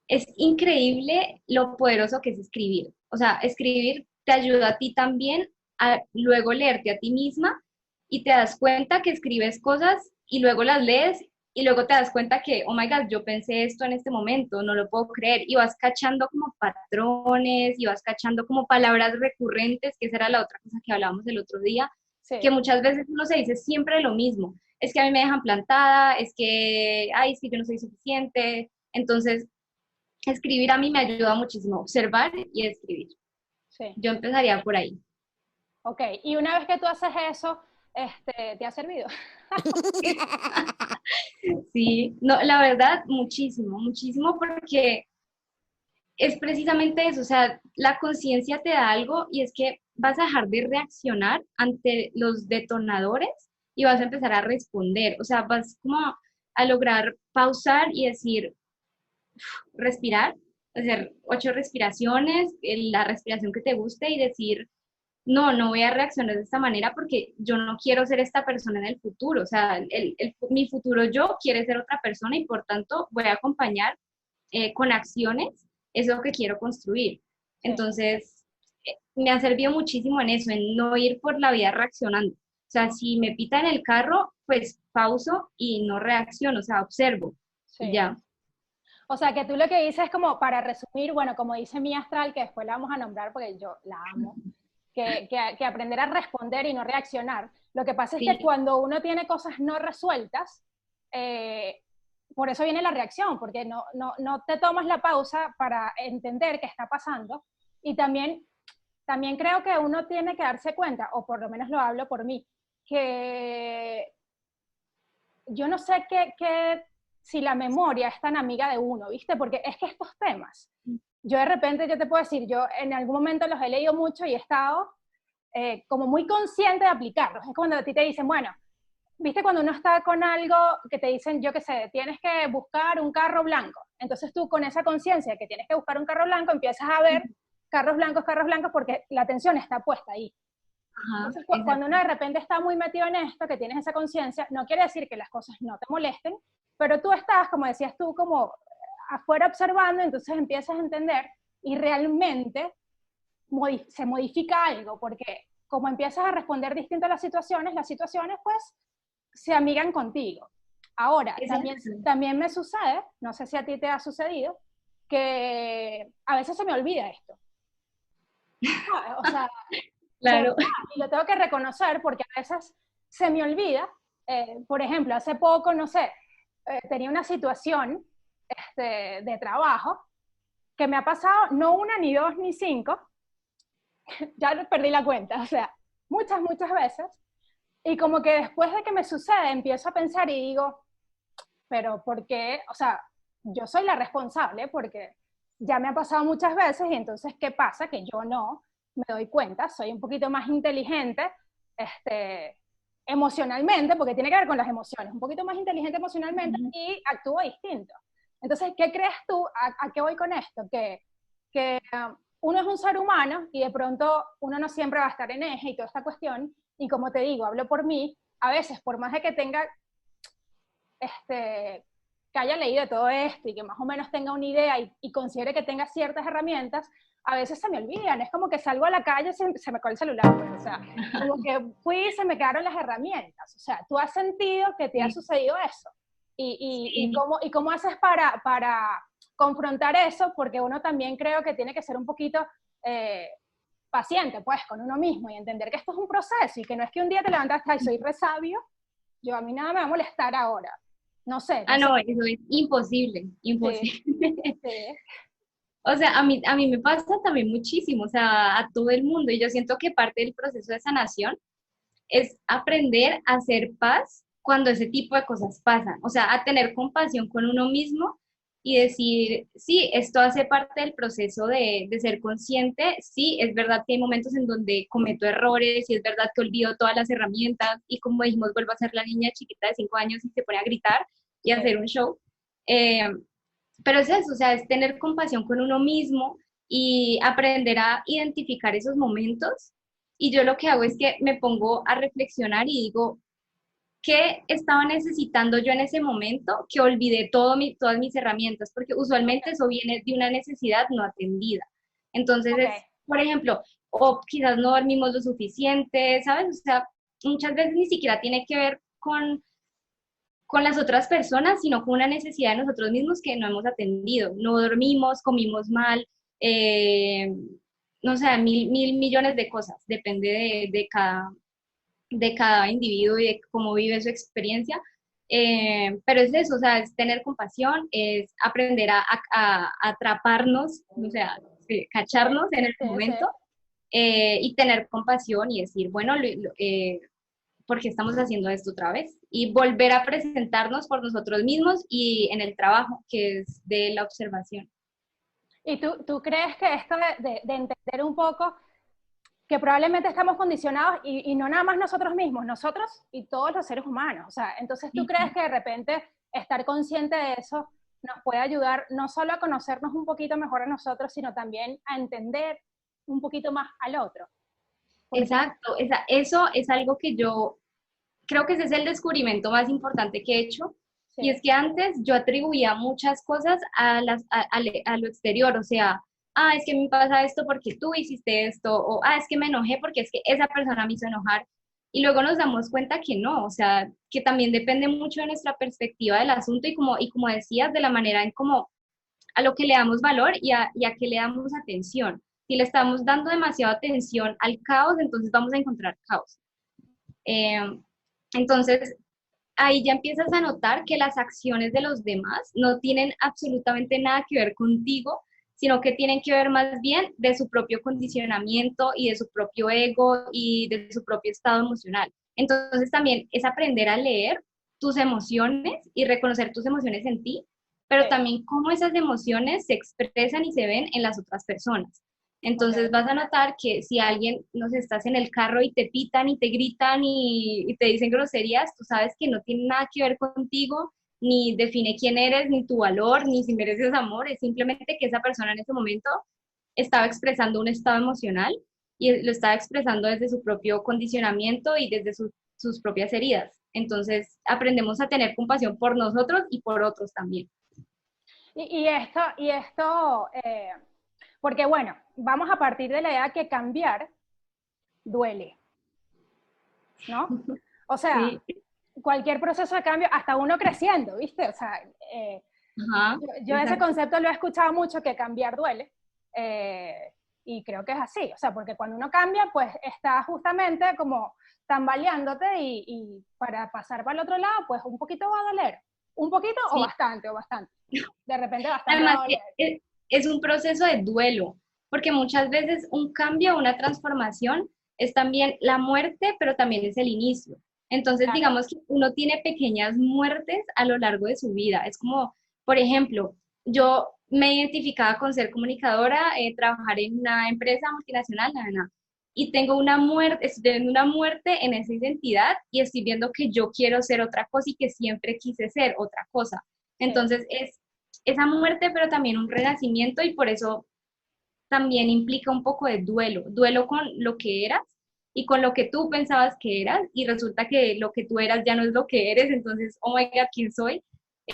es increíble lo poderoso que es escribir. O sea, escribir te ayuda a ti también a luego leerte a ti misma y te das cuenta que escribes cosas y luego las lees y luego te das cuenta que, oh my God, yo pensé esto en este momento, no lo puedo creer. Y vas cachando como patrones y vas cachando como palabras recurrentes, que esa era la otra cosa que hablábamos el otro día, que Sí, muchas veces uno se dice siempre lo mismo. Es que a mí me dejan plantada, es que, ay, es que yo no soy suficiente. Entonces, escribir a mí me ayuda muchísimo, observar y escribir. sí. Yo empezaría por ahí. Ok, y una vez que tú haces eso, ¿te ha servido? Sí, no, la verdad, muchísimo, muchísimo porque es precisamente eso, o sea, la conciencia te da algo y es que vas a dejar de reaccionar ante los detonadores y vas a empezar a responder, o sea, vas como a lograr pausar y decir, respirar, hacer 8 respiraciones, la respiración que te guste y decir, no, no voy a reaccionar de esta manera porque yo no quiero ser esta persona en el futuro. O sea, mi futuro yo quiere ser otra persona y por tanto voy a acompañar con acciones eso que quiero construir. Sí. Entonces, me ha servido muchísimo en eso, en no ir por la vida reaccionando. O sea, si me pitan el carro, pues pauso y no reacciono, o sea, observo y Sí. ya. O sea, que tú lo que dices es como, para resumir, bueno, como dice mi astral, que después la vamos a nombrar porque yo la amo, que aprender a responder y no reaccionar. Lo que pasa es que Sí, cuando uno tiene cosas no resueltas, eh, por eso viene la reacción, porque no te tomas la pausa para entender qué está pasando. Y también creo que uno tiene que darse cuenta, o por lo menos lo hablo por mí, que yo no sé si la memoria es tan amiga de uno, ¿viste? Porque es que estos temas, yo de repente, yo te puedo decir, yo en algún momento los he leído mucho y he estado como muy consciente de aplicarlos. Es cuando a ti te dicen, bueno, ¿viste? Cuando uno está con algo que te dicen, yo qué sé, tienes que buscar un carro blanco. Entonces tú con esa conciencia de que tienes que buscar un carro blanco, empiezas a ver carros blancos, porque la atención está puesta ahí. ajá, Entonces, cuando exacto. uno de repente está muy metido en esto, que tienes esa conciencia, no quiere decir que las cosas no te molesten, pero tú estás, como decías tú, como afuera observando, entonces empiezas a entender y realmente se modifica algo, porque como empiezas a responder distinto a las situaciones pues se amigan contigo. Ahora, Exacto. también me sucede, no sé si a ti te ha sucedido, que a veces se me olvida esto. O sea, se me Claro. olvida y lo tengo que reconocer porque a veces se me olvida. Por ejemplo, hace poco, no sé, tenía una situación de trabajo que me ha pasado no una, ni dos, ni cinco, ya perdí la cuenta, o sea, muchas veces. Y como que después de que me sucede, empiezo a pensar y digo, pero ¿por qué? O sea, yo soy la responsable porque ya me ha pasado muchas veces y entonces, ¿qué pasa? Que yo no me doy cuenta, soy un poquito más inteligente emocionalmente, porque tiene que ver con las emociones, un poquito más inteligente emocionalmente Ujú. y actúo distinto. Entonces, ¿qué crees tú? ¿A qué voy con esto? Que uno es un ser humano y de pronto uno no siempre va a estar en eje y toda esta cuestión, y como te digo, hablo por mí, a veces, por más de que tenga que haya leído todo esto y que más o menos tenga una idea y considere que tenga ciertas herramientas, a veces se me olvidan. Es como que salgo a la calle y se me cae el celular, pues, o sea, como que fui y se me quedaron las herramientas. O sea, tú has sentido que te ha Sí, sucedido eso. sí. Y cómo haces para confrontar eso, porque uno también creo que tiene que ser un poquito paciente, pues, con uno mismo y entender que esto es un proceso y que no es que un día te levantaste y soy resabio, yo a mí nada me va a molestar ahora. No sé, no Ah, sé. no, eso es imposible, Sí, imposible. sí. O sea, a mí me pasa también muchísimo, o sea, a todo el mundo, y yo siento que parte del proceso de sanación es aprender a hacer paz cuando ese tipo de cosas pasan, o sea, a tener compasión con uno mismo y decir, sí, esto hace parte del proceso de ser consciente, sí, es verdad que hay momentos en donde cometo errores y es verdad que olvido todas las herramientas y como dijimos, vuelvo a ser la niña chiquita de 5 años y se pone a gritar y a Sí. hacer un show. Eh, pero es eso, o sea, es tener compasión con uno mismo y aprender a identificar esos momentos. Y yo lo que hago es que me pongo a reflexionar y digo, ¿qué estaba necesitando yo en ese momento que olvidé todas mis herramientas? Porque Ok, usualmente eso viene de una necesidad no atendida. Entonces ok, es, por ejemplo, o quizás no dormimos lo suficiente, ¿sabes? O sea, muchas veces ni siquiera tiene que ver con las otras personas, sino con una necesidad de nosotros mismos que no hemos atendido. No dormimos, comimos mal, eh, no sé, mil millones de cosas. Depende de cada individuo y de cómo vive su experiencia. Pero es eso, o sea, es tener compasión, es aprender a atraparnos, o sea, sí, cacharnos en el sí, sí. momento y tener compasión y decir, bueno, ¿por qué estamos haciendo esto otra vez? Y volver a presentarnos por nosotros mismos y en el trabajo, que es de la observación. ¿Y tú crees que esto de entender un poco que probablemente estamos condicionados y no nada más nosotros mismos, nosotros y todos los seres humanos? O sea, entonces tú crees que de repente estar consciente de eso nos puede ayudar no solo a conocernos un poquito mejor a nosotros, sino también a entender un poquito más al otro. Porque, Exacto, eso es algo que yo creo que ese es el descubrimiento más importante que he hecho. sí, Y es que antes yo atribuía muchas cosas a lo exterior, o sea, ah, es que me pasa esto porque tú hiciste esto, o ah, es que me enojé porque es que esa persona me hizo enojar. Y luego nos damos cuenta que no, o sea, que también depende mucho de nuestra perspectiva del asunto y como decías, de la manera en cómo a lo que le damos valor y a qué le damos atención. Si le estamos dando demasiada atención al caos, entonces vamos a encontrar caos. Eh, entonces, ahí ya empiezas a notar que las acciones de los demás no tienen absolutamente nada que ver contigo, sino que tienen que ver más bien de su propio condicionamiento y de su propio ego y de su propio estado emocional. Entonces también es aprender a leer tus emociones y reconocer tus emociones en ti, pero sí, también cómo esas emociones se expresan y se ven en las otras personas. ok, Entonces vas a notar que si alguien, no sé, estás en el carro y te pitan y te gritan y te dicen groserías, tú sabes que no tiene nada que ver contigo, ni define quién eres, ni tu valor, ni si mereces amor, es simplemente que esa persona en ese momento estaba expresando un estado emocional y lo estaba expresando desde su propio condicionamiento y desde sus propias heridas. Entonces aprendemos a tener compasión por nosotros y por otros también. y esto, porque bueno, vamos a partir de la idea que cambiar duele, ¿no? O sea, Sí, cualquier proceso de cambio, hasta uno creciendo, ¿viste? O sea, ajá, yo ese exacto. concepto lo he escuchado mucho, que cambiar duele, y creo que es así, o sea, porque cuando uno cambia, pues está justamente como tambaleándote y para pasar para el otro lado, pues un poquito va a doler, un poquito Sí, o bastante, de repente bastante va además a que doler. es un proceso de duelo, porque muchas veces un cambio, una transformación es también la muerte, pero también es el inicio. Entonces, Claro, digamos que uno tiene pequeñas muertes a lo largo de su vida. Es como, por ejemplo, yo me identificaba con ser comunicadora, trabajar en una empresa multinacional, y tengo una muerte, estoy teniendo una muerte en esa identidad y estoy viendo que yo quiero ser otra cosa y que siempre quise ser otra cosa. sí. Entonces, es esa muerte, pero también un renacimiento y por eso también implica un poco de duelo, duelo con lo que eras y con lo que tú pensabas que eras y resulta que lo que tú eras ya no es lo que eres, entonces, oh my God, ¿quién soy?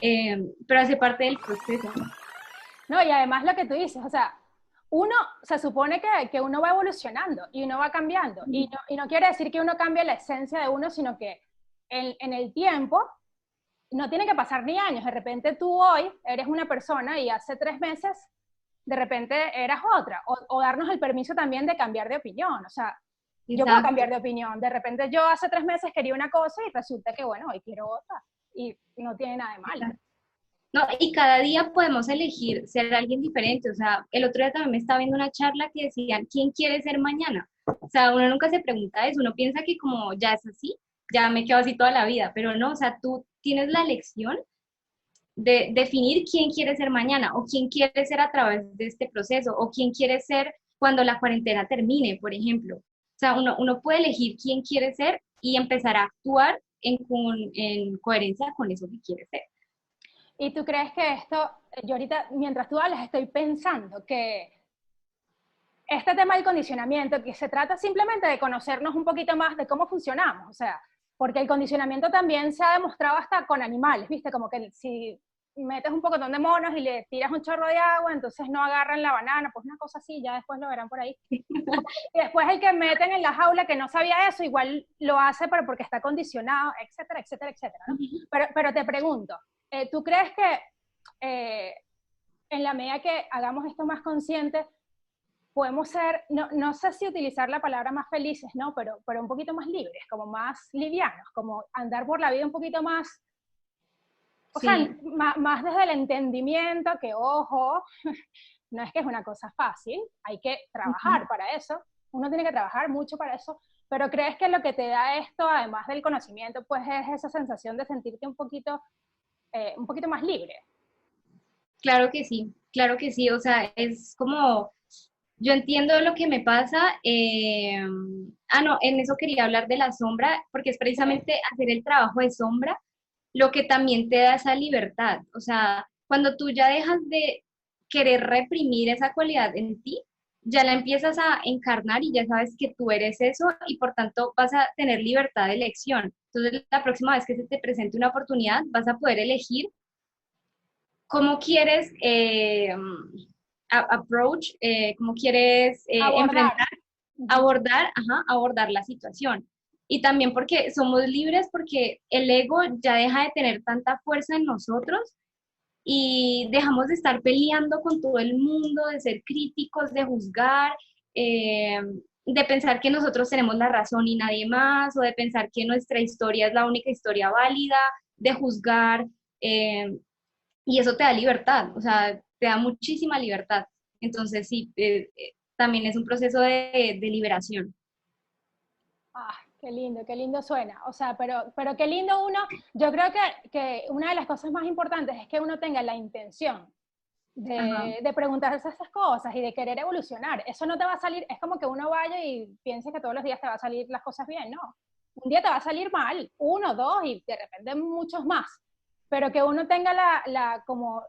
Pero hace parte del proceso. No, y además lo que tú dices, o sea, uno se supone que uno va evolucionando y uno va cambiando. Y no quiere decir que uno cambie la esencia de uno, sino que en el tiempo no tiene que pasar ni años. De repente tú hoy eres una persona y hace 3 meses de repente eras otra. O darnos el permiso también de cambiar de opinión. O sea, yo puedo Exacto. cambiar de opinión. De repente yo hace 3 meses quería una cosa y resulta que, bueno, hoy quiero otra. y no tiene nada de malo. No, y cada día podemos elegir ser alguien diferente. O sea, el otro día también me estaba viendo una charla que decían, ¿quién quiere ser mañana? O sea, uno nunca se pregunta eso, uno piensa que como ya es así, ya me quedo así toda la vida, pero no, o sea, tú tienes la elección de definir quién quiere ser mañana o quién quiere ser a través de este proceso o quién quiere ser cuando la cuarentena termine, por ejemplo. O sea, uno puede elegir quién quiere ser y empezar a actuar en coherencia con eso que quiere ser. ¿Y tú crees que esto, yo ahorita, mientras tú hablas, estoy pensando que este tema del condicionamiento, que se trata simplemente de conocernos un poquito más de cómo funcionamos, o sea, porque el condicionamiento también se ha demostrado hasta con animales, ¿viste? Como que si metes un pocotón de monos y le tiras un chorro de agua, entonces no agarran la banana, pues una cosa así, ya después lo verán por ahí. Y después el que meten en la jaula que no sabía eso, igual lo hace, pero porque está condicionado, etcétera, etcétera, etcétera, ¿no? Pero te pregunto, ¿tú crees que en la medida que hagamos esto más consciente, podemos ser, no sé si utilizar la palabra más felices, ¿no? Pero un poquito más libres, como más livianos, como andar por la vida un poquito más, o Sí. sea, más desde el entendimiento, que ojo, no es que es una cosa fácil, hay que trabajar para eso, uno tiene que trabajar mucho para eso, pero ¿crees que lo que te da esto, además del conocimiento, pues es esa sensación de sentirte un poquito más libre? Claro que sí, o sea, es como, yo entiendo lo que me pasa, no, en eso quería hablar de la sombra, porque es precisamente hacer el trabajo de sombra lo que también te da esa libertad, o sea, cuando tú ya dejas de querer reprimir esa cualidad en ti, ya la empiezas a encarnar y ya sabes que tú eres eso y por tanto vas a tener libertad de elección. Entonces, la próxima vez que se te presente una oportunidad, vas a poder elegir cómo quieres approach, cómo quieres Abordar. enfrentar, abordar la situación. Y también porque somos libres, porque el ego ya deja de tener tanta fuerza en nosotros y dejamos de estar peleando con todo el mundo, de ser críticos, de juzgar, de pensar que nosotros tenemos la razón y nadie más, o de pensar que nuestra historia es la única historia válida, de juzgar. Y eso te da libertad, o sea, te da muchísima libertad. Entonces, sí, también es un proceso de liberación. Ah, qué lindo suena. O sea, pero qué lindo uno, yo creo que una de las cosas más importantes es que uno tenga la intención Ajá. de preguntarse esas cosas y de querer evolucionar. Eso no te va a salir, es como que uno vaya y piense que todos los días te va a salir las cosas bien, no. Un día te va a salir mal, uno, dos y de repente muchos más. Pero que uno tenga como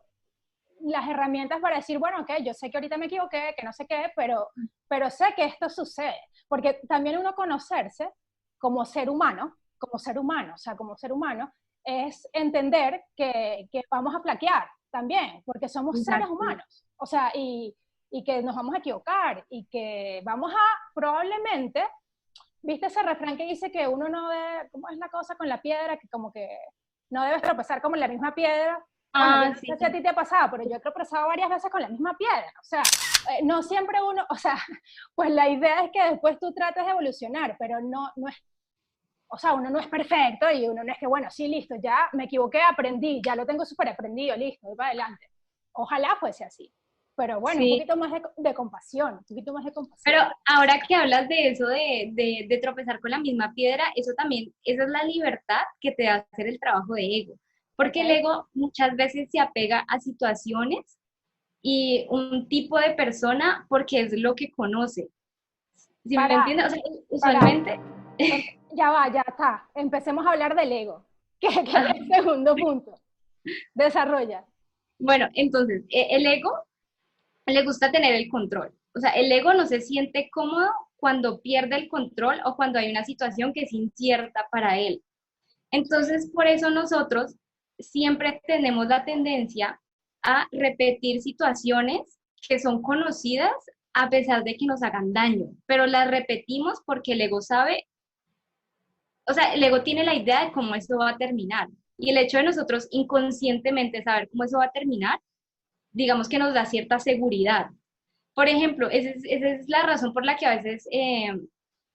las herramientas para decir, bueno, ok, yo sé que ahorita me equivoqué, que no sé qué, pero sé que esto sucede. Porque también uno conocerse como ser humano, o sea, como ser humano, es entender que vamos a flaquear también, porque somos seres Exacto. humanos. O sea, y que nos vamos a equivocar y que vamos a probablemente, ¿viste ese refrán que dice que uno no debe, ¿cómo es la cosa con la piedra? Que como que no debes tropezar como en la misma piedra. Bueno, yo no Sí, sé si a ti te ha pasado, pero yo he tropezado varias veces con la misma piedra. O sea, no siempre uno, o sea, pues la idea es que después tú trates de evolucionar, pero no es, o sea, uno no es perfecto y uno no es que, bueno, sí, listo, ya me equivoqué, aprendí, ya lo tengo súper aprendido, listo, voy para adelante. Ojalá fuese así. Pero bueno, un sí. poquito más de compasión, un poquito más de Pero compasión. ahora que hablas de eso, de tropezar con la misma piedra, eso también, esa es la libertad que te da hacer el trabajo de ego. ¿Ok? Porque el ego muchas veces se apega a situaciones y un tipo de persona porque es lo que conoce. ¿Sí me Para, entiendes? O sea, para, usualmente. ya va, ya está. Empecemos a hablar del ego, que es el segundo punto. Desarrolla. Bueno, entonces, el ego le gusta tener el control. O sea, el ego no se siente cómodo cuando pierde el control o cuando hay una situación que es incierta para él. Sí. Entonces, por eso nosotros siempre tenemos la tendencia a repetir situaciones que son conocidas a pesar de que nos hagan daño, pero las repetimos porque el ego sabe, o sea, el ego tiene la idea de cómo eso va a terminar. Y el hecho de nosotros inconscientemente saber cómo eso va a terminar, digamos que nos da cierta seguridad. Por ejemplo, esa es la razón por la que a veces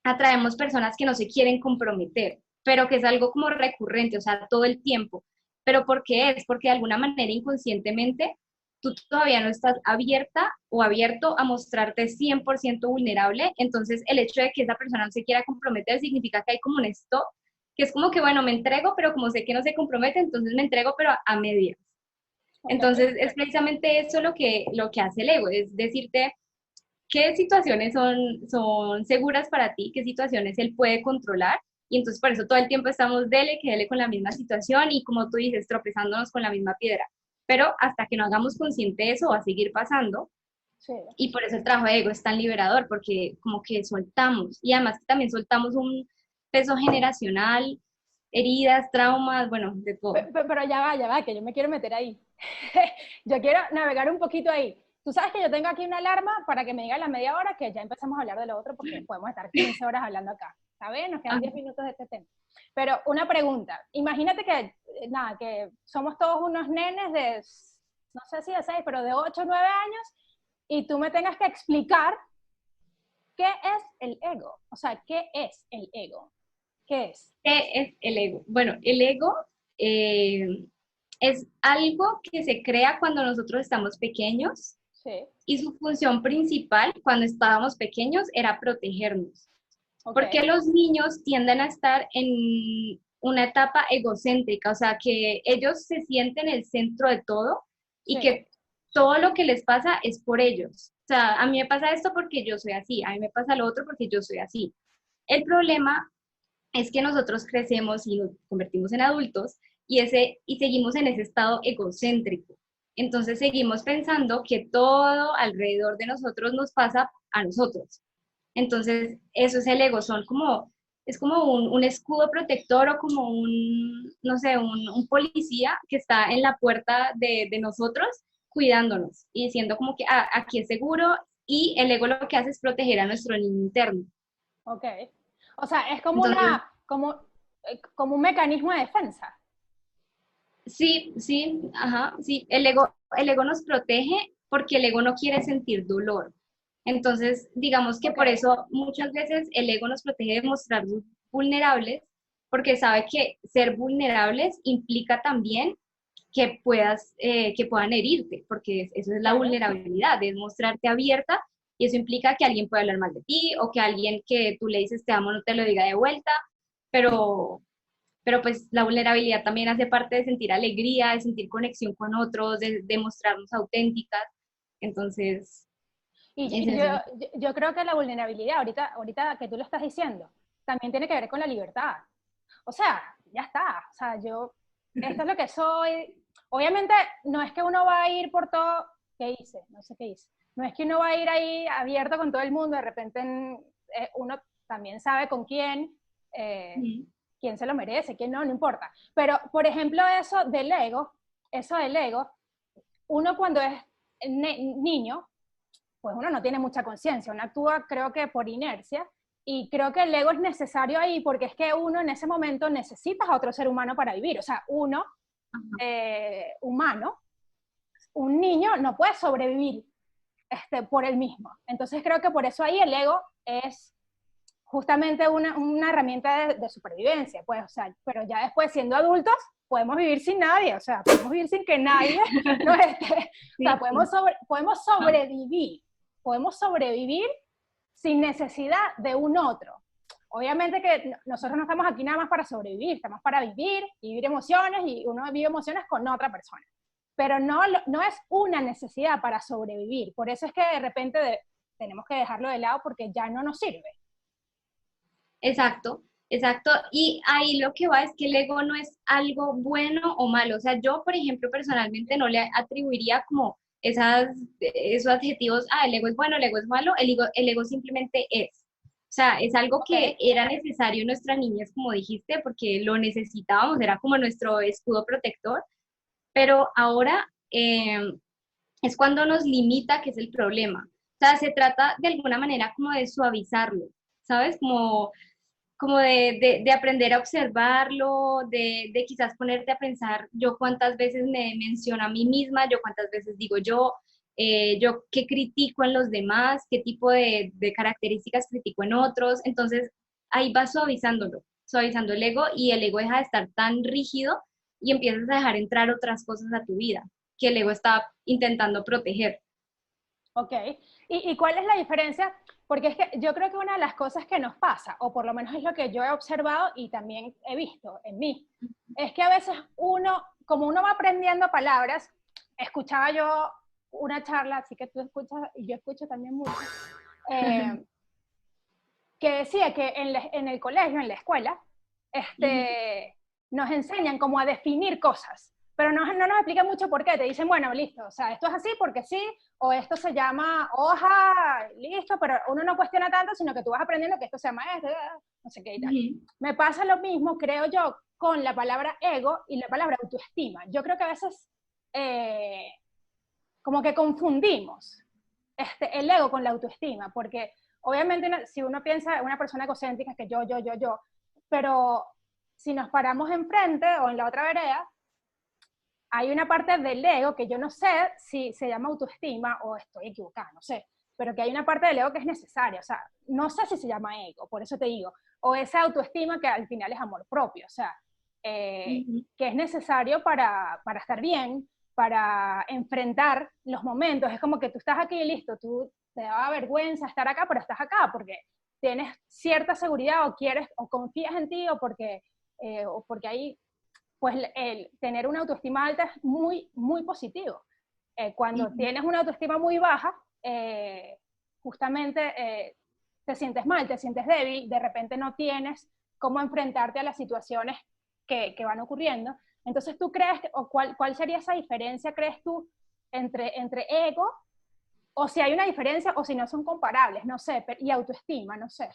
atraemos personas que no se quieren comprometer, pero que es algo como recurrente, o sea, todo el tiempo. ¿Pero por qué es? Porque de alguna manera inconscientemente tú todavía no estás abierta o abierto a mostrarte 100% vulnerable, entonces el hecho de que esa persona no se quiera comprometer significa que hay como un stop, que es como que, bueno, me entrego, pero como sé que no se compromete, entonces me entrego, pero a medias. Ok, Entonces es precisamente eso lo que hace el ego, es decirte qué situaciones son seguras para ti, qué situaciones él puede controlar, y entonces por eso todo el tiempo estamos dele, que dele con la misma situación, y como tú dices, tropezándonos con la misma piedra. Pero hasta que no hagamos consciente eso, va a seguir pasando, sí. y por eso el trabajo de ego es tan liberador, porque como que soltamos, y además que también soltamos un peso generacional, heridas, traumas, bueno, de todo. Pero ya va, que yo me quiero meter ahí. Yo quiero navegar un poquito ahí. Tú sabes que yo tengo aquí una alarma para que me diga la media hora que ya empezamos a hablar de lo otro porque podemos estar 15 horas hablando acá. ¿Está bien? Nos quedan 10 minutos de este tema. Pero una pregunta. Imagínate que, nada, que somos todos unos nenes de, no sé si de 6, pero de 8 o 9 años y tú me tengas que explicar qué es el ego. O sea, ¿qué es el ego? ¿Qué es? ¿Qué es el ego? Bueno, el ego eh, es algo que se crea cuando nosotros estamos pequeños Sí, y su función principal cuando estábamos pequeños era protegernos. ok. Porque los niños tienden a estar en una etapa egocéntrica, o sea, que ellos se sienten el centro de todo y Sí, que todo lo que les pasa es por ellos. O sea, a mí me pasa esto porque yo soy así, a mí me pasa lo otro porque yo soy así. El problema es que nosotros crecemos y nos convertimos en adultos y seguimos en ese estado egocéntrico. Entonces seguimos pensando que todo alrededor de nosotros nos pasa a nosotros. Entonces, eso es el ego, es como un escudo protector o como no sé, un policía que está en la puerta de nosotros cuidándonos y diciendo como que aquí es seguro, y el ego lo que hace es proteger a nuestro niño interno. ok. O sea, es como Entonces, como un mecanismo de defensa. sí, sí, ajá, sí, el ego nos protege porque el ego no quiere sentir dolor. Entonces, digamos que Ok, por eso muchas veces el ego nos protege de mostrarnos vulnerables, porque sabe que ser vulnerables implica también que puedan herirte, porque eso es la claro. vulnerabilidad, es mostrarte abierta, y eso implica que alguien pueda hablar mal de ti, o que alguien que tú le dices te amo no te lo diga de vuelta, pero pues la vulnerabilidad también hace parte de sentir alegría, de sentir conexión con otros, de mostrarnos auténticas. Entonces, es Y eso. yo creo que la vulnerabilidad, ahorita que tú lo estás diciendo, también tiene que ver con la libertad. O sea, ya está. O sea, esto es lo que soy. Obviamente, no es que uno va a ir por todo. ¿Qué hice? No sé qué hice. No es que uno va a ir ahí abierto con todo el mundo. De repente, uno también sabe con eh, Mm. quién se lo merece, quién no, no importa. Pero, por ejemplo, eso del ego, uno cuando es niño, pues uno no tiene mucha conciencia, uno actúa creo que por inercia, y creo que el ego es necesario ahí porque es que uno en ese momento necesita a otro ser humano para vivir, o sea, uno Ajá. humano, un niño no puede sobrevivir por él mismo. Entonces creo que por eso ahí el ego es justamente una herramienta de supervivencia, pues, o sea, pero ya después siendo adultos podemos vivir sin nadie, o sea, podemos vivir sin que nadie nos o sea, Sí, sí. podemos sobrevivir sin necesidad de un otro. Obviamente que nosotros no estamos aquí nada más para sobrevivir, estamos para vivir y vivir emociones, y uno vive emociones con otra persona. Pero no es una necesidad para sobrevivir. Por eso es que de repente tenemos que dejarlo de lado porque ya no nos sirve. Exacto, exacto. Y ahí lo que va es que el ego no es algo bueno o malo. O sea, yo, por ejemplo, personalmente no le atribuiría como esos adjetivos, el ego es bueno, el ego es malo, el ego simplemente es. O sea, es algo Ok, que era necesario en nuestra niñez, como dijiste, porque lo necesitábamos, era como nuestro escudo protector, pero ahora es cuando nos limita que es el problema. O sea, se trata de alguna manera como de suavizarlo, ¿sabes? Como de aprender a observarlo, de quizás ponerte a pensar yo cuántas veces me menciono a mí misma, yo cuántas veces digo yo qué critico en los demás, qué tipo de características critico en otros. Entonces ahí va suavizándolo, suavizando el ego, y el ego deja de estar tan rígido y empiezas a dejar entrar otras cosas a tu vida que el ego está intentando proteger. Ok. ¿Y cuál es la diferencia? Porque es que yo creo que una de las cosas que nos pasa, o por lo menos es lo que yo he observado y también he visto en mí, es que a veces uno, como uno va aprendiendo palabras, escuchaba yo una charla, así que tú escuchas, y yo escucho también mucho, eh, que decía que en el colegio, en la escuela, nos enseñan como a definir cosas, pero no nos explican mucho por qué. Te dicen, bueno, listo, o sea, esto es así porque sí, o esto se llama hoja, listo, pero uno no cuestiona tanto, sino que tú vas aprendiendo que esto se llama esto, no sé qué y tal. Me pasa lo mismo, creo yo, con la palabra ego y la palabra autoestima. Yo creo que a veces como que confundimos el ego con la autoestima, porque obviamente si uno piensa en una persona egocéntrica que yo, pero si nos paramos enfrente o en la otra vereda, hay una parte del ego que yo no sé si se llama autoestima o estoy equivocada, no sé, pero que hay una parte del ego que es necesaria, o sea, no sé si se llama ego, por eso te digo, o esa autoestima que al final es amor propio, o sea, que es necesario para estar bien, para enfrentar los momentos. Es como que tú estás aquí y listo, tú te da vergüenza estar acá, pero estás acá porque tienes cierta seguridad o quieres o confías en ti o porque hay, pues el tener una autoestima alta es muy, muy positivo. Cuando tienes una autoestima muy baja, justamente te sientes mal, te sientes débil, de repente no tienes cómo enfrentarte a las situaciones que van ocurriendo. Entonces, ¿tú crees, o cuál sería esa diferencia, crees tú, entre ego, o si hay una diferencia, o si no son comparables, no sé, y autoestima, no sé?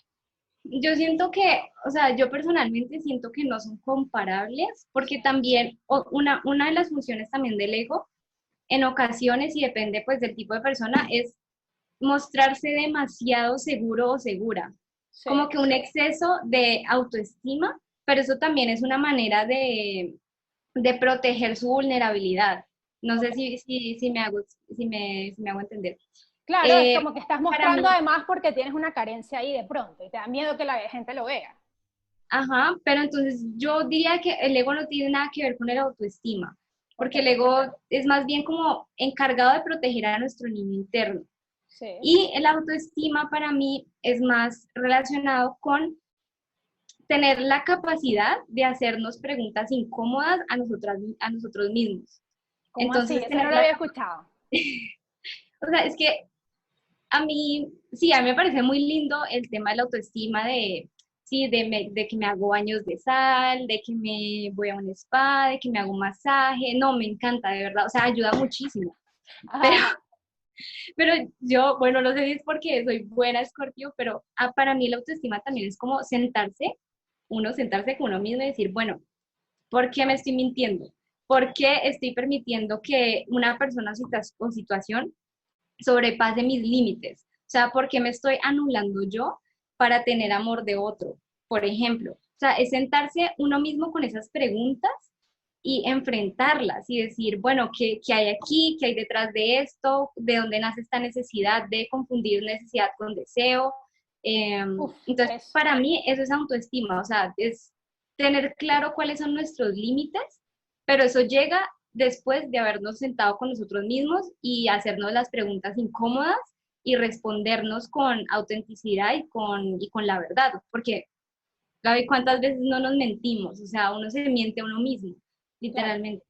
Yo siento que, o sea, yo personalmente siento que no son comparables, porque también una de las funciones también del ego, en ocasiones, y depende pues del tipo de persona, es mostrarse demasiado seguro o segura, Sí. como que un exceso de autoestima, pero eso también es una manera de proteger su vulnerabilidad. No sé Okay. si me hago, si me hago entender. Claro, es Eh, como que estás para mostrando mí, además porque tienes una carencia ahí de pronto y te da miedo que la gente lo vea. ajá, pero entonces yo diría que el ego no tiene nada que ver con el autoestima, Ok, porque el ego es más bien como encargado de proteger a nuestro niño interno. sí. Y el autoestima para mí es más relacionado con tener la capacidad de hacernos preguntas incómodas a nosotros mismos. ¿Cómo así? Entonces, Ese no tener lo había escuchado. o sea, es que a mí, sí, a mí me parece muy lindo el tema de la autoestima, de, sí, de que me hago baños de sal, de que me voy a un spa, de que me hago un masaje. No, me encanta, de verdad, o sea, ayuda muchísimo. Pero, Ajá. pero yo, bueno, no sé si es porque soy buena Escorpio, pero para mí la autoestima también es como sentarse con uno mismo y decir, bueno, ¿por qué me estoy mintiendo? ¿Por qué estoy permitiendo que una persona o situación sobrepase mis límites? O sea, ¿por qué me estoy anulando yo para tener amor de otro? Por ejemplo, o sea, es sentarse uno mismo con esas preguntas y enfrentarlas y decir, bueno, ¿qué hay aquí? ¿Qué hay detrás de esto? ¿De dónde nace esta necesidad de confundir necesidad con deseo? Uf, Entonces, eso. para mí eso es autoestima, o sea, es tener claro cuáles son nuestros límites, pero eso llega después de habernos sentado con nosotros mismos y hacernos las preguntas incómodas y respondernos con autenticidad y con la verdad, porque, Gaby, ¿cuántas veces no nos mentimos? O sea, uno se miente a uno mismo, Claro. literalmente.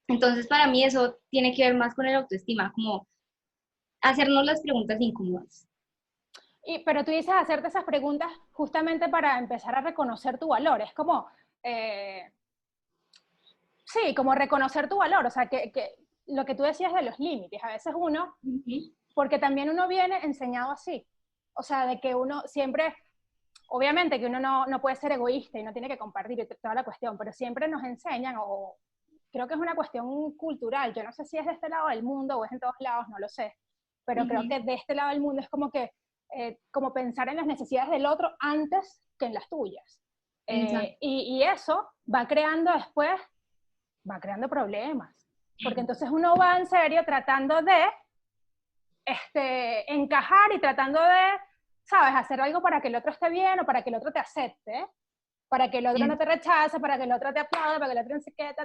Entonces, para mí eso tiene que ver más con el autoestima, como hacernos las preguntas incómodas. Pero tú dices hacerte esas preguntas justamente para empezar a reconocer tu valor. Es como, eh, sí, como reconocer tu valor. O sea, que lo que tú decías de los límites. A veces uno, Ujú, porque también uno viene enseñado así. O sea, de que uno siempre, obviamente que uno no puede ser egoísta y no tiene que compartir toda la cuestión, pero siempre nos enseñan, o creo que es una cuestión cultural. Yo no sé si es de este lado del mundo o es en todos lados, no lo sé. Pero creo ujú, que de este lado del mundo es como que como pensar en las necesidades del otro antes que en las tuyas. exacto. Y eso va creando después, va creando problemas, porque entonces uno va en serio tratando de encajar y tratando de, ¿sabes?, hacer algo para que el otro esté bien o para que el otro te acepte, para que el otro no te rechace, para que el otro te aplaude, para que el otro no se quede,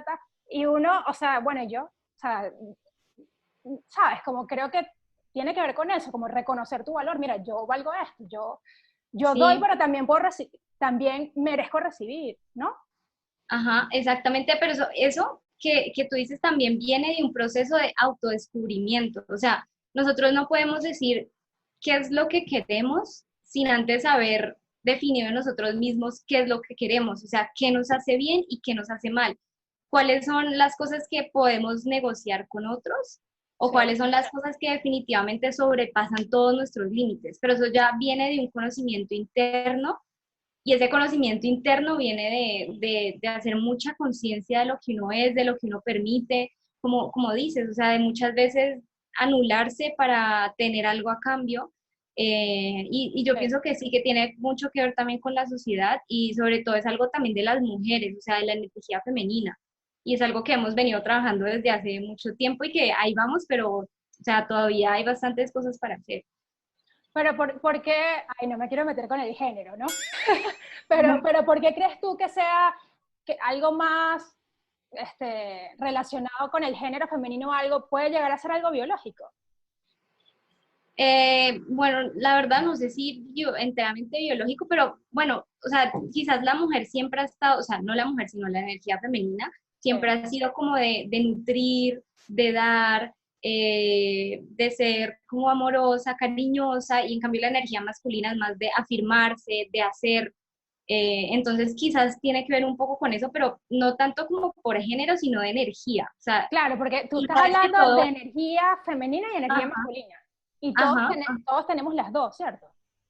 y uno, o sea, bueno, yo, o sea, sabes, como creo que tiene que ver con eso, como reconocer tu valor, mira, yo valgo esto, yo doy, Sí, pero también puedo también merezco recibir, ¿no? ajá, exactamente, pero eso que tú dices también viene de un proceso de autodescubrimiento. O sea, nosotros no podemos decir qué es lo que queremos sin antes haber definido en nosotros mismos qué es lo que queremos, o sea, qué nos hace bien y qué nos hace mal. ¿Cuáles son las cosas que podemos negociar con otros? ¿O Sí, cuáles son las cosas que definitivamente sobrepasan todos nuestros límites? Pero eso ya viene de un conocimiento interno y ese conocimiento interno viene de hacer mucha conciencia de lo que uno es, de lo que uno permite, como dices, o sea, de muchas veces anularse para tener algo a cambio. Y yo sí. pienso que sí, que tiene mucho que ver también con la sociedad y sobre todo es algo también de las mujeres, o sea, de la energía femenina. Y es algo que hemos venido trabajando desde hace mucho tiempo y que ahí vamos, pero, o sea, todavía hay bastantes cosas para hacer. Pero por qué, ay, no me quiero meter con el género, ¿no? Pero ¿por qué crees tú que sea que algo más relacionado con el género femenino algo puede llegar a ser algo biológico? Bueno, la verdad no sé si enteramente biológico, pero bueno, o sea, quizás la mujer siempre ha estado, o sea, no la mujer, sino la energía femenina, Sí, siempre ha sido como de nutrir, de dar, de ser como amorosa, cariñosa, y en cambio la energía masculina es más de afirmarse, de hacer. Entonces quizás tiene que ver un poco con eso, pero no tanto como por género, sino de energía. O sea, claro, porque tú estás igual es que hablando de todo, energía femenina y energía ajá, masculina. Y ajá. todos tenemos las dos, ¿cierto?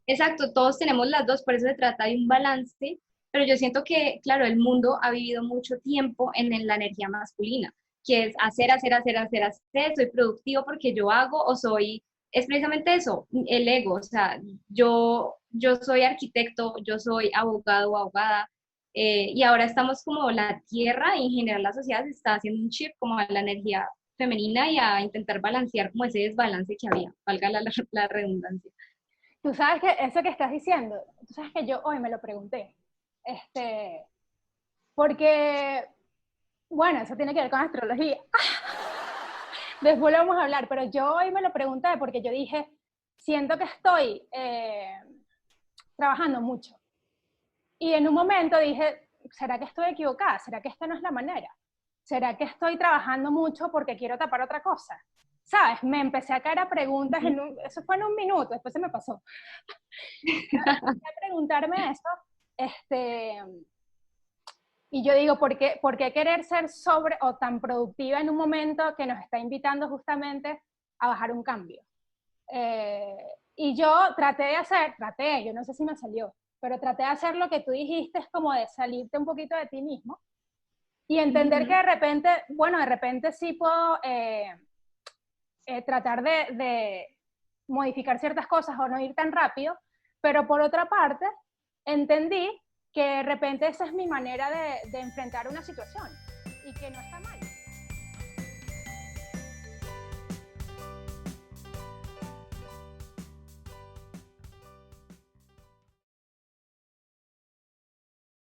Exacto, todos tenemos las dos, por eso se trata de un balance, pero yo siento que, claro, el mundo ha vivido mucho tiempo en la energía masculina, que es hacer, hacer, hacer, hacer, hacer, soy productivo porque yo hago o soy, es precisamente eso, el ego, o sea, yo soy arquitecto, yo soy abogado o abogada, y ahora estamos como la tierra y en general la sociedad se está haciendo un shift como a la energía femenina y a intentar balancear como ese desbalance que había, valga la redundancia. Tú sabes que eso que estás diciendo, tú sabes que yo hoy me lo pregunté. Este, porque, bueno, eso tiene que ver con astrología. Después lo vamos a hablar, pero yo hoy me lo pregunté porque yo dije, siento que estoy trabajando mucho. Y en un momento dije, ¿será que estoy equivocada? ¿Será que esta no es la manera? ¿Será que estoy trabajando mucho porque quiero tapar otra cosa? ¿Sabes? Me empecé a caer a preguntas, eso fue en un minuto, después se me pasó. Empecé a preguntarme eso, este, y yo digo, por qué querer ser sobre o tan productiva en un momento que nos está invitando justamente a bajar un cambio? Eh, y yo yo no sé si me salió, pero traté de hacer lo que tú dijiste, es como de salirte un poquito de ti mismo y entender que Ujú. de repente, bueno, de repente sí puedo tratar de modificar ciertas cosas o no ir tan rápido, pero por otra parte, entendí que de repente esa es mi manera de enfrentar una situación y que no está mal.